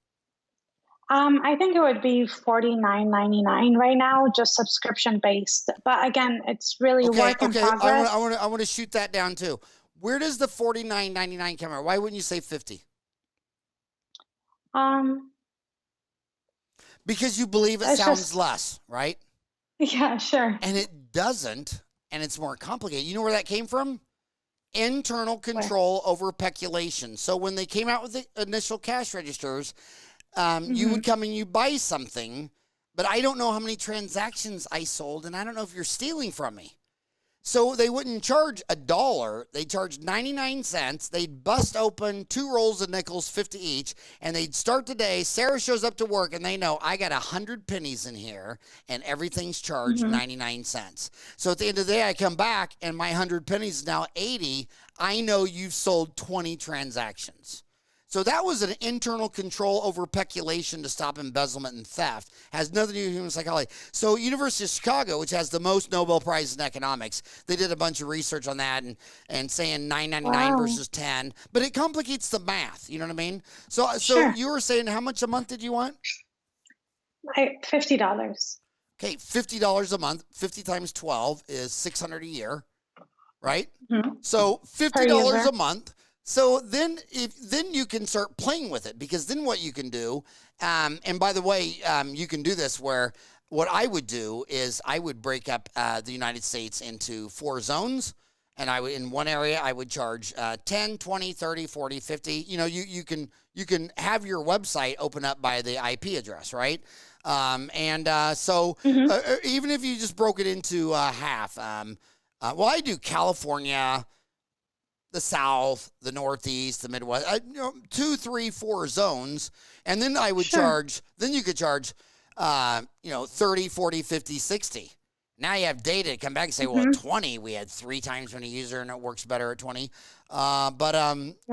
I think it would be $49.99 right now, just subscription based. But again, it's really work in progress. I want to shoot that down too. Where does the $49.99 come from? Why wouldn't you say $50? Because you believe it It's sounds just, less, right? yeah, sure. And it doesn't, and it's more complicated. You know where that came from? Internal Where? control over peculation. So when they came out with the initial cash registers, you Mm-hmm. would come and you buy something, but I don't know how many transactions I sold, and I don't know if you're stealing from me. So they wouldn't charge $1. They charged 99 cents. They'd bust open 2 rolls of nickels, 50 each, and they'd start the day. Sarah shows up to work, and they know I got 100 pennies in here, and everything's charged Mm-hmm. 99 cents. So at the end of the day, I come back, and my 100 pennies is now 80. I know you've sold 20 transactions. So that was an internal control over peculation to stop embezzlement and theft. Has nothing to do with human psychology. So University of Chicago, which has the most Nobel Prizes in economics, they did a bunch of research on that and saying 9.99 Wow. versus 10, but it complicates the math. You know what I mean? So Sure. you were saying how much a month did you want? $50. Okay, $50 a month. 50 times 12 is $600 a year, right? Mm-hmm. So Per $50 user. a month. So then you can start playing with it, because then what you can do, and by the way, you can do this where what I would do is I would break up the United States into 4 zones. And in one area, I would charge 10, 20, 30, 40, 50. You know, you can have your website open up by the IP address, right? So Mm-hmm. even if you just broke it into half, well, I do California, the South, the Northeast, the Midwest, 2, 3, 4 zones. And then I would Sure. then you could charge, 30, 40, 50, 60. Now you have data to come back and say, well, at Mm-hmm. 20, we had 3 times many user and it works better at 20. Yeah.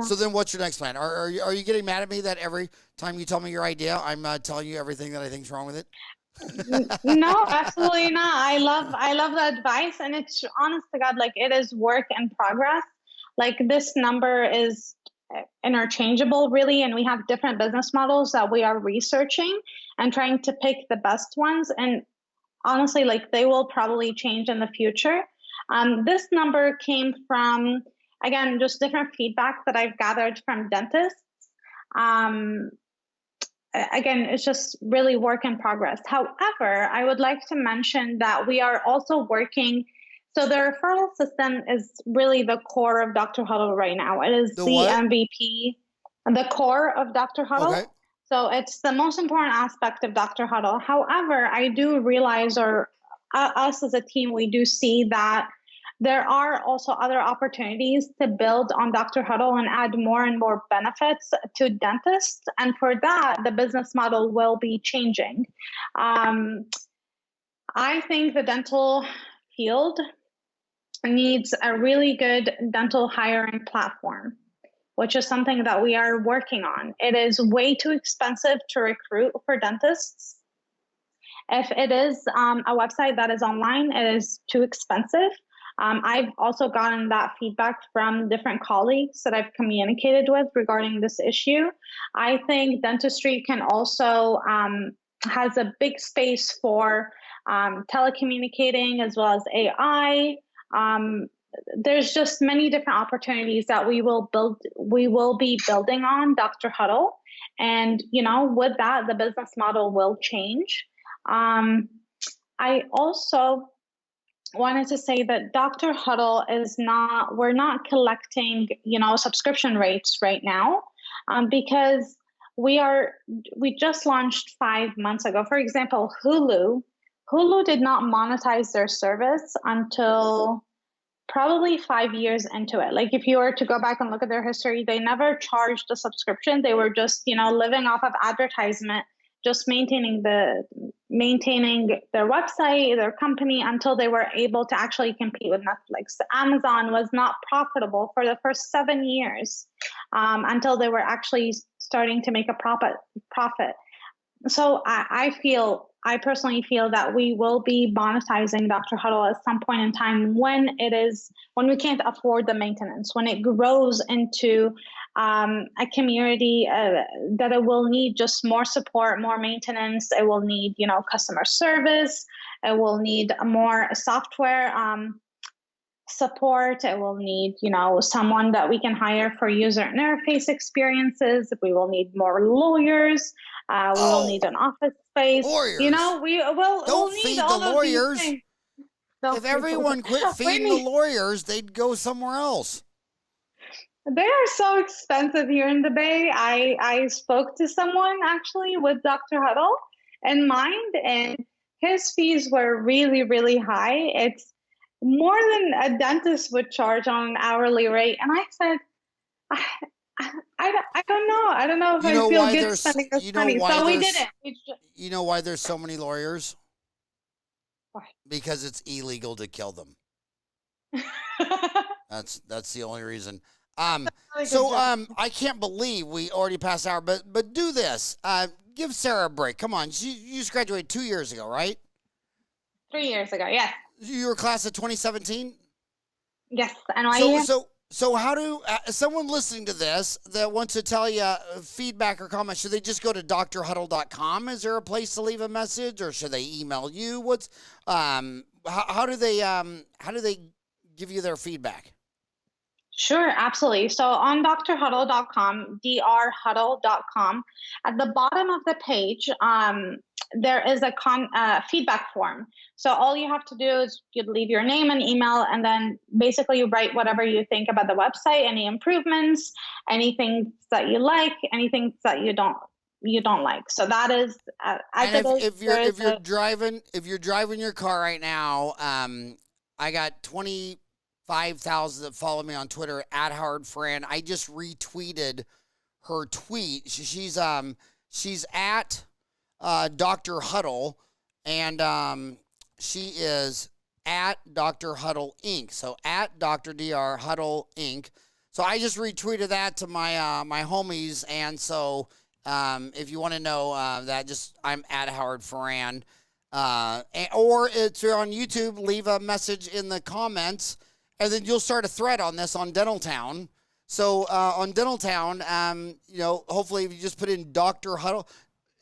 So then what's your next plan? Are you getting mad at me that every time you tell me your idea, I'm telling you everything that I think's wrong with it? No, absolutely not. I love the advice, and it's honest to God, like it is work in progress. Like this number is interchangeable, really, and we have different business models that we are researching and trying to pick the best ones. And honestly, like they will probably change in the future. This number came from, again, just different feedback that I've gathered from dentists. Um, Again, it's just really work in progress. However, I would like to mention that we are also working. So the referral system is really the core of DrHuddle right now. It is The the what? MVP, the core of DrHuddle. Okay. So it's the most important aspect of DrHuddle. However, I do realize, or us as a team, we do see that there are also other opportunities to build on DrHuddle and add more and more benefits to dentists. And for that, the business model will be changing. I think the dental field needs a really good dental hiring platform, which is something that we are working on. It is way too expensive to recruit for dentists. If it is a website that is online, it is too expensive. I've also gotten that feedback from different colleagues that I've communicated with regarding this issue. I think dentistry can also has a big space for telecommunicating as well as AI. There's just many different opportunities that we will be building on DrHuddle. And, with that, the business model will change. I also wanted to say that DrHuddle we're not collecting, subscription rates right now, because we just launched 5 months ago. For example, Hulu did not monetize their service until probably 5 years into it. Like if you were to go back and look at their history, they never charged a subscription. They were just, living off of advertisement, just maintaining their website, their company, until they were able to actually compete with Netflix. Amazon was not profitable for the first 7 years, until they were actually starting to make a profit. So I personally feel that we will be monetizing DrHuddle at some point in time when we can't afford the maintenance, when it grows into a community that it will need just more support, more maintenance. It will need, customer service. It will need more software. support. It will need, someone that we can hire for user interface experiences. We will need more lawyers. We will need an office space. Lawyers. We'll need feed all the of these lawyers. things. If everyone quit feeding the lawyers, they'd go somewhere else. They are so expensive here in the Bay. I spoke to someone actually with DrHuddle in mind, and his fees were really, really high. It's more than a dentist would charge on an hourly rate. And I said, I don't know. I don't know if I feel good spending this money. So we didn't. You know why there's so many lawyers? Why? Because it's illegal to kill them. That's the only reason. I can't believe we already passed the hour, but do this. Give Sarah a break. Come on. You just graduated 2 years ago, right? 3 years ago, yes. You were class of 2017? Yes, NYU. So how do someone listening to this that wants to tell you feedback or comments, should they just go to drhuddle.com? Is there a place to leave a message, or should they email you? What's how do they give you their feedback? Sure, absolutely. So on drhuddle.com, drhuddle.com, at the bottom of the page, there is a feedback form. So all you have to do is you leave your name and email, and then basically you write whatever you think about the website, any improvements, anything that you like, anything that you don't like. So that is if you're driving your car right now, I got 25,000 that follow me on Twitter at Howard Fran. I just retweeted her tweet. She's at Dr. Huddle, and she is at Dr. Huddle Inc. So at Dr. Dr. Huddle Inc. So I just retweeted that to my my homies, and so if you want to know that, I'm at Howard Fran, or if you're on YouTube, leave a message in the comments, and then you'll start a thread on this on Dental Town. So on Dental Town, hopefully if you just put in Dr. Huddle.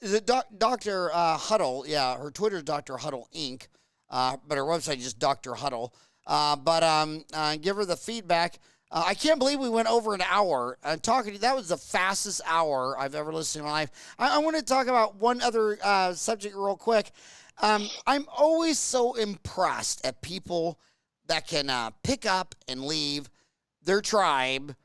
Is it Dr. Huddle? Yeah, her Twitter's Dr. Huddle Inc., but her website is just Dr. Huddle. Give her the feedback. I can't believe we went over an hour talking to you. That was the fastest hour I've ever listened to in my life. I want to talk about one other subject real quick. I'm always so impressed at people that can pick up and leave their tribe,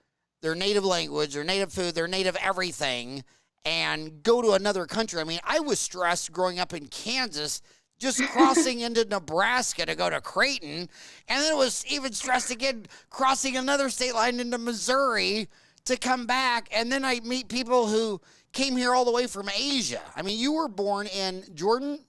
their native language, their native food, their native everything, and go to another country. I mean, I was stressed growing up in Kansas, just crossing into Nebraska to go to Creighton, and then it was even stressed again crossing another state line into Missouri to come back, and then I meet people who came here all the way from Asia. I mean, you were born in Jordan?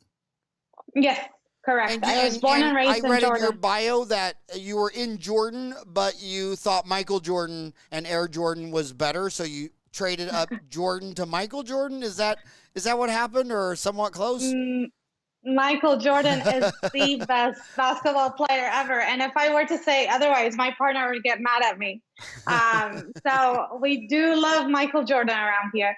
Yes, correct. I was born and raised in Jordan. I read in your bio that you were in Jordan, but you thought Michael Jordan and Air Jordan was better, so you traded up Jordan to Michael Jordan? Is that what happened, or somewhat close? Michael Jordan is the best basketball player ever. And if I were to say otherwise, my partner would get mad at me. So we do love Michael Jordan around here.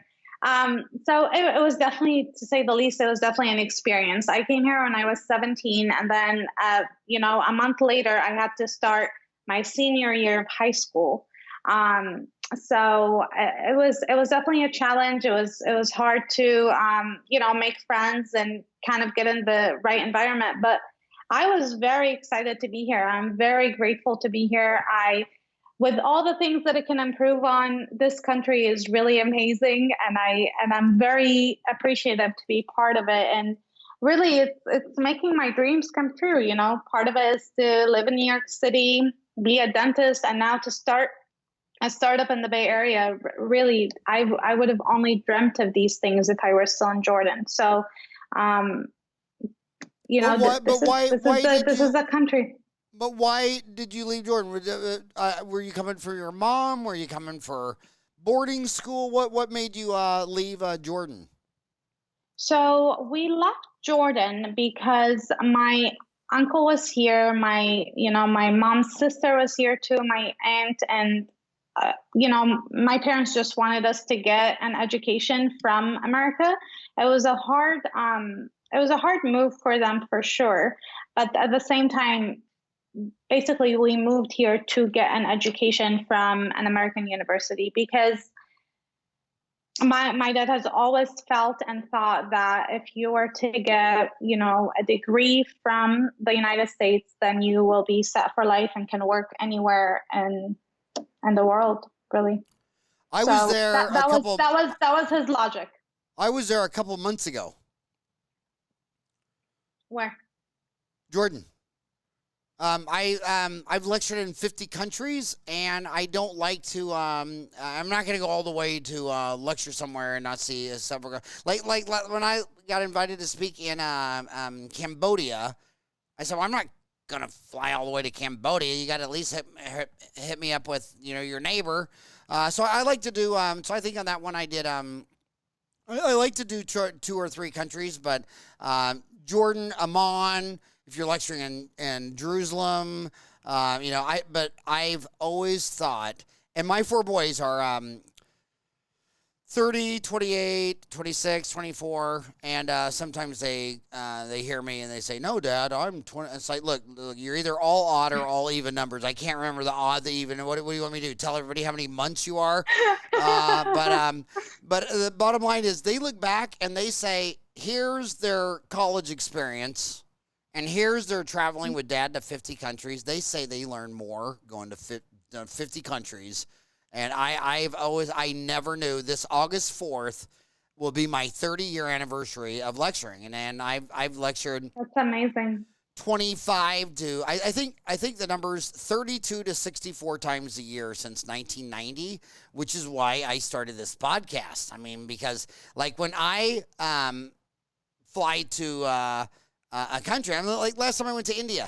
So it was definitely, to say the least, it was definitely an experience. I came here when I was 17, and then, a month later, I had to start my senior year of high school. So it was definitely a challenge. It was hard to, make friends and kind of get in the right environment, but I was very excited to be here. I'm very grateful to be here. With all the things that it can improve on, this country is really amazing. And I'm very appreciative to be part of it. And really it's making my dreams come true. Part of it is to live in New York City, be a dentist, and now to start a startup in the Bay Area. Really, I would have only dreamt of these things if I were still in Jordan. So, this is a country. But why did you leave Jordan? Were you coming for your mom? Were you coming for boarding school? What made you leave Jordan? So we left Jordan because my uncle was here. My mom's sister was here too. My aunt, and my parents just wanted us to get an education from America. It was a hard move for them, for sure. But at the same time, basically we moved here to get an education from an American university, because my dad has always felt and thought that if you were to get, a degree from the United States, then you will be set for life and can work anywhere in the world, really. I was there that was his logic. I was there a couple months ago. Where? Jordan. I've lectured in 50 countries, and I don't like to. I'm not going to go all the way to lecture somewhere and not see several. Like when I got invited to speak in Cambodia, I said, well, I'm not going to fly all the way to Cambodia. You got to at least hit me up with your neighbor. So I like to do. So I think on that one I did. I like to do 2 or 3 countries, but Jordan, Amman. If you're lecturing in Jerusalem, but I've always thought, and my 4 boys are 30, 28, 26, 24, and sometimes they hear me and they say, "No, Dad, I'm 20." It's like, look, you're either all odd or all even numbers. I can't remember the odd, the even. What do you want me to do? Tell everybody how many months you are? But the bottom line is, they look back and they say, "Here's their college experience. And here's their traveling with Dad to 50 countries." They say they learn more going to 50 countries. And I never knew this August 4th will be my 30-year anniversary of lecturing. And I've lectured. That's amazing. 25 to, I think the number's 32 to 64 times a year since 1990, which is why I started this podcast. I mean, because like when I fly to a country. Like last time I went to India,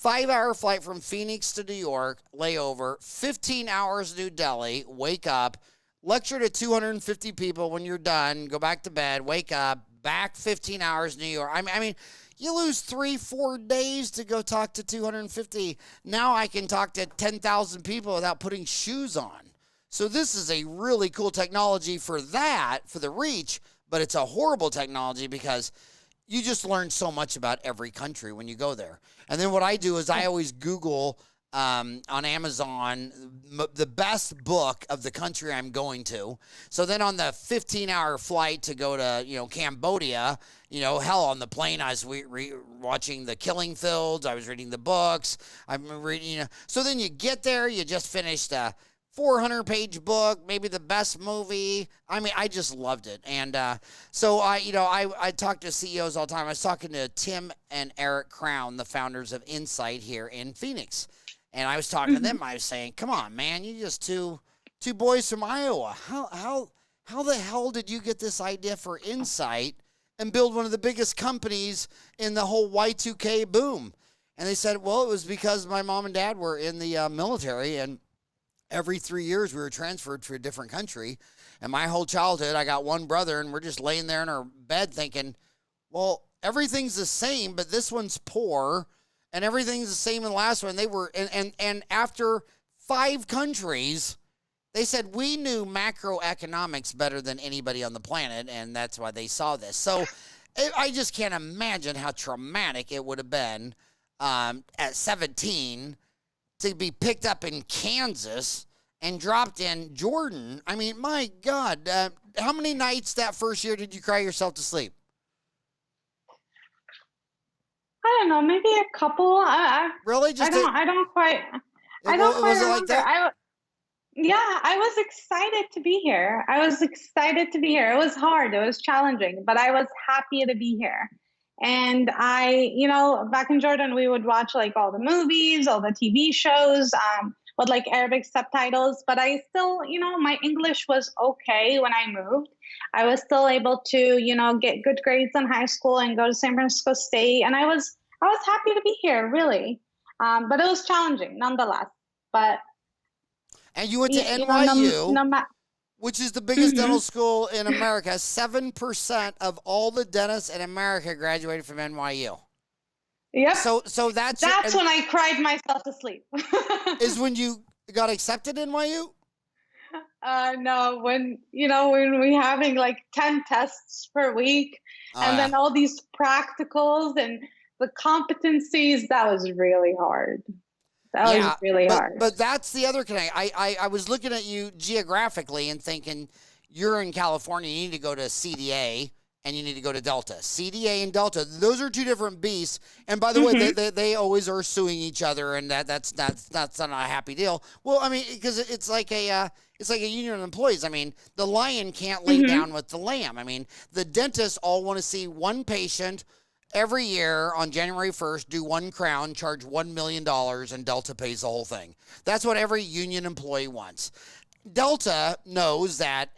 5-hour flight from Phoenix to New York, layover, 15 hours New Delhi, wake up, lecture to 250 people. When you're done, go back to bed, wake up, back 15 hours New York. I mean, you lose 3-4 days to go talk to 250. Now I can talk to 10,000 people without putting shoes on. So this is a really cool technology for the reach, but it's a horrible technology because you just learn so much about every country when you go there. And then what I do is I always Google on Amazon the best book of the country I'm going to. So then on the 15-hour flight to go to, Cambodia, hell, on the plane I was watching The Killing Fields. I was reading the books. I'm reading, So then you get there, you just finished a 400-page book, maybe the best movie. I mean, I just loved it. And so I talk to CEOs all the time. I was talking to Tim and Eric Crown, the founders of Insight here in Phoenix. And I was talking to them. I was saying, come on, man, you just two boys from Iowa. How the hell did you get this idea for Insight and build one of the biggest companies in the whole Y2K boom? And they said, well, it was because my mom and dad were in the military, and every 3 years we were transferred to a different country. And my whole childhood, I got one brother, and we're just laying there in our bed thinking, well, everything's the same, but this one's poor, and everything's the same in the last one. They were, and after 5 countries, they said we knew macroeconomics better than anybody on the planet, and that's why they saw this. So I just can't imagine how traumatic it would have been at 17 to be picked up in Kansas and dropped in Jordan. I mean, my God, how many nights that first year did you cry yourself to sleep? I don't know, maybe a couple. Really? I don't quite remember. Like that? I was excited to be here. It was hard. It was challenging, but I was happy to be here. And back in Jordan, we would watch like all the movies, all the TV shows, with like Arabic subtitles. But I still, my English was okay when I moved. I was still able to, get good grades in high school and go to San Francisco State. And I was happy to be here, really. But it was challenging nonetheless. And you went to NYU, which is the biggest dental school in America. 7% of all the dentists in America graduated from NYU. Yep. So that's when I cried myself to sleep. Is when you got accepted in NYU? No, when we having like 10 tests per week, and then all these practicals, and the competencies, that was really hard. That was really hard. But that's the other connect. I was looking at you geographically and thinking you're in California, you need to go to CDA and you need to go to Delta. CDA and Delta, those are two different beasts. And by the way, they always are suing each other, and that's not a happy deal. Well, I mean, because it's like a union of employees. I mean, the lion can't lay down with the lamb. I mean, the dentists all want to see one patient every year on January 1st, do one crown, charge $1 million, and Delta pays the whole thing. That's what every union employee wants. Delta knows that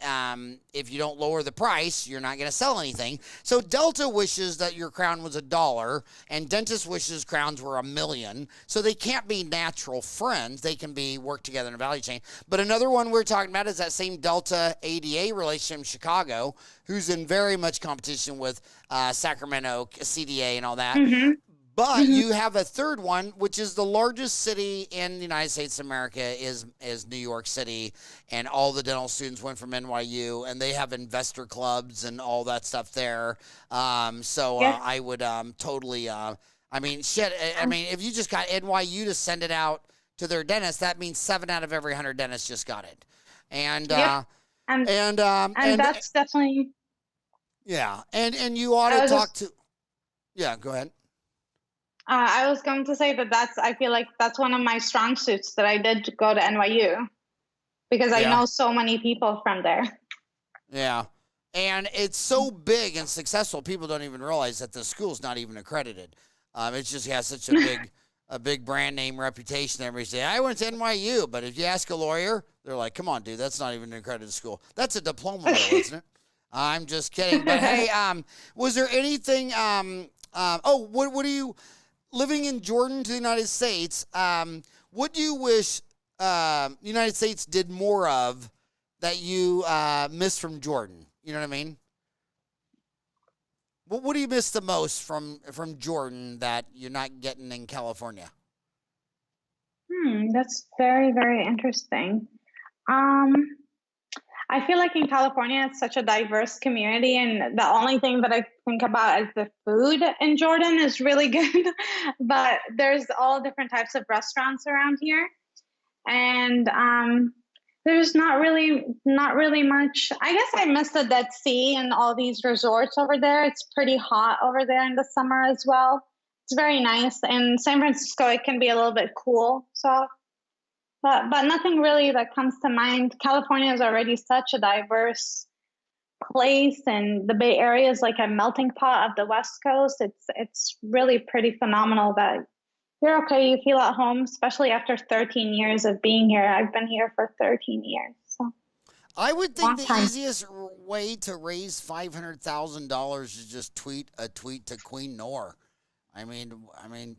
if you don't lower the price, you're not going to sell anything. So Delta wishes that your crown was $1, and dentist wishes crowns were $1 million. So they can't be natural friends. They can work together in a value chain. But another one we're talking about is that same Delta ADA relationship in Chicago, who's in very much competition with Sacramento, CDA, and all that. But you have a third one, which is the largest city in the United States of America is New York City, and all the dental students went from NYU, and they have investor clubs and all that stuff there. I would totally, I mean, shit. I mean, if you just got NYU to send it out to their dentists, that means 7 out of every 100 dentists just got it, and that's definitely and you ought to talk to. Yeah, go ahead. I was going to say I feel like that's one of my strong suits, that I did go to NYU because I know so many people from there. Yeah. And it's so big and successful, people don't even realize that the school's not even accredited. It just has such a big brand name reputation. Everybody say, I went to NYU, but if you ask a lawyer, they're like, come on, dude, that's not even an accredited school. That's a diploma, though, isn't it? I'm just kidding. But hey, was there anything, what do you... Living in Jordan to the United States, what do you wish the United States did more of that you miss from Jordan? You know what I mean? What do you miss the most from Jordan that you're not getting in California? That's very, very interesting. I feel like in California, it's such a diverse community, and the only thing that I think about is the food in Jordan is really good, but there's all different types of restaurants around here, and there's not really much. I guess I miss the Dead Sea and all these resorts over there. It's pretty hot over there in the summer as well. It's very nice. In San Francisco, it can be a little bit cool, so. But nothing really that comes to mind. California is already such a diverse place, and the Bay Area is like a melting pot of the West Coast. It's really pretty phenomenal that you're okay. You feel at home, especially after 13 years of being here. I've been here for 13 years. So. I would think the easiest way to raise $500,000 is just tweet a tweet to Queen Noor. I mean, why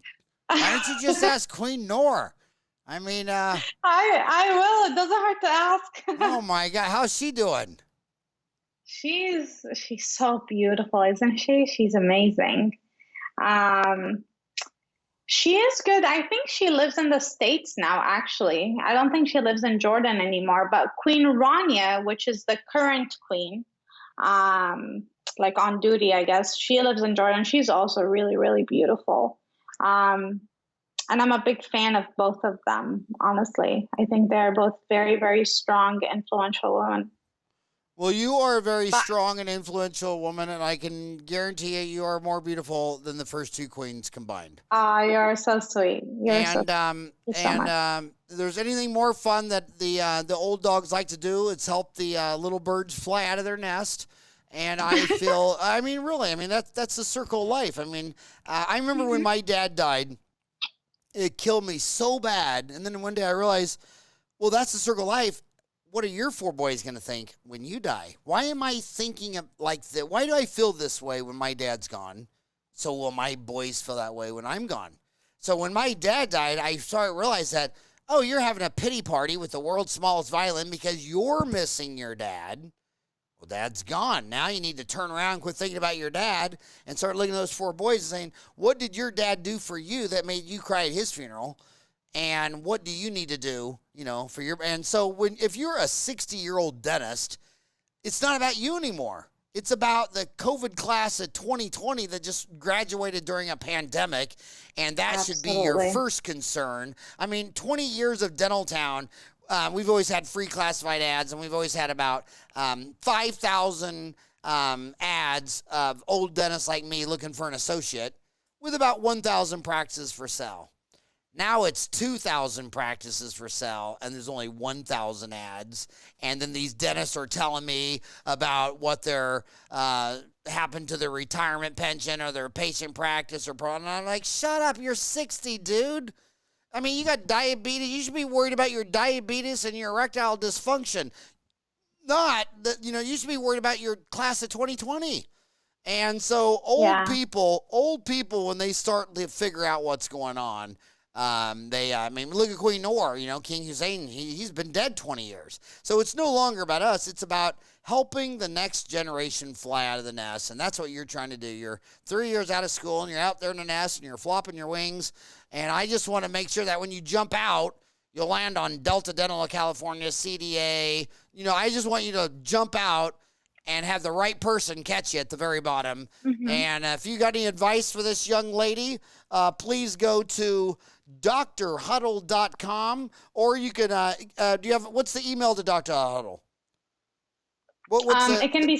don't you just ask Queen Noor? I mean, I will. It doesn't hurt to ask. Oh my God, how's she doing? She's so beautiful, isn't she? She's amazing. She is good. I think she lives in the States now, actually. I don't think she lives in Jordan anymore. But Queen Rania, which is the current queen, like on duty, I guess, she lives in Jordan. She's also really, really beautiful. And I'm a big fan of both of them, honestly. I think they're both very, very strong, influential women. Well, you are a very strong and influential woman, and I can guarantee you are more beautiful than the first two queens combined. You're so sweet. There's anything more fun that the old dogs like to do, it's help the little birds fly out of their nest. And I feel, that's the circle of life. I mean, I remember when my dad died, it killed me so bad. And then one day I realized, well, that's the circle of life. What are your 4 boys going to think when you die? Why am I thinking of like that? Why do I feel this way when my dad's gone? So will my boys feel that way when I'm gone? So when my dad died, I started to realize that, oh, you're having a pity party with the world's smallest violin because you're missing your dad. Well, dad's gone. Now you need to turn around, quit thinking about your dad, and start looking at those 4 boys and saying, what did your dad do for you that made you cry at his funeral? And what do you need to do, for your... And so if you're a 60-year-old dentist, it's not about you anymore. It's about the COVID class of 2020 that just graduated during a pandemic, and that should be your first concern. I mean, 20 years of Dental Town, we've always had free classified ads, and we've always had about 5,000 ads of old dentists like me looking for an associate with about 1,000 practices for sale. Now it's 2,000 practices for sale, and there's only 1,000 ads. And then these dentists are telling me about what their happened to their retirement pension or their patient practice or and I'm like, shut up, you're 60, dude. I mean, you got diabetes. You should be worried about your diabetes and your erectile dysfunction. Not that, you should be worried about your class of 2020. And so old people, when they start to figure out what's going on, look at Queen Noor, King Hussein, he's been dead 20 years. So it's no longer about us. It's about helping the next generation fly out of the nest. And that's what you're trying to do. You're 3 years out of school and you're out there in the nest and you're flopping your wings. And I just want to make sure that when you jump out, you'll land on Delta Dental of California, CDA. I just want you to jump out and have the right person catch you at the very bottom. Mm-hmm. And if you got any advice for this young lady, please go to DrHuddle.com, or you can, what's the email to Dr. Huddle? It can be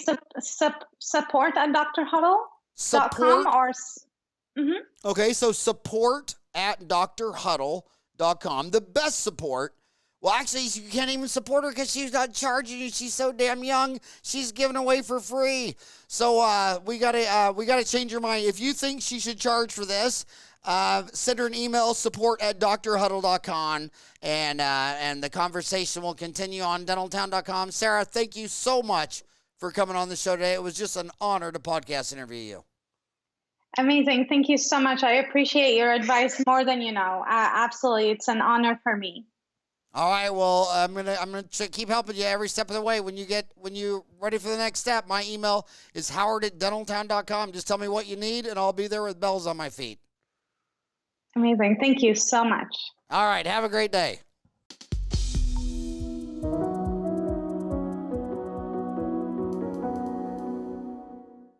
support at DrHuddle.com or... Mm-hmm. Okay, so support at DrHuddle.com. The best support. Well, actually, you can't even support her because she's not charging you. She's so damn young. She's giving away for free. So we gotta change your mind. If you think she should charge for this, send her an email, support at DrHuddle.com, and the conversation will continue on dentaltown.com. Sarah, thank you so much for coming on the show today. It was just an honor to podcast interview you. Amazing. Thank you so much. I appreciate your advice more than you know. Absolutely. It's an honor for me. All right, well, I'm gonna keep helping you every step of the way. When you're ready for the next step, my email is howard@dentaltown.com. Just tell me what you need, and I'll be there with bells on my feet. Amazing. Thank you so much. All right, have a great day.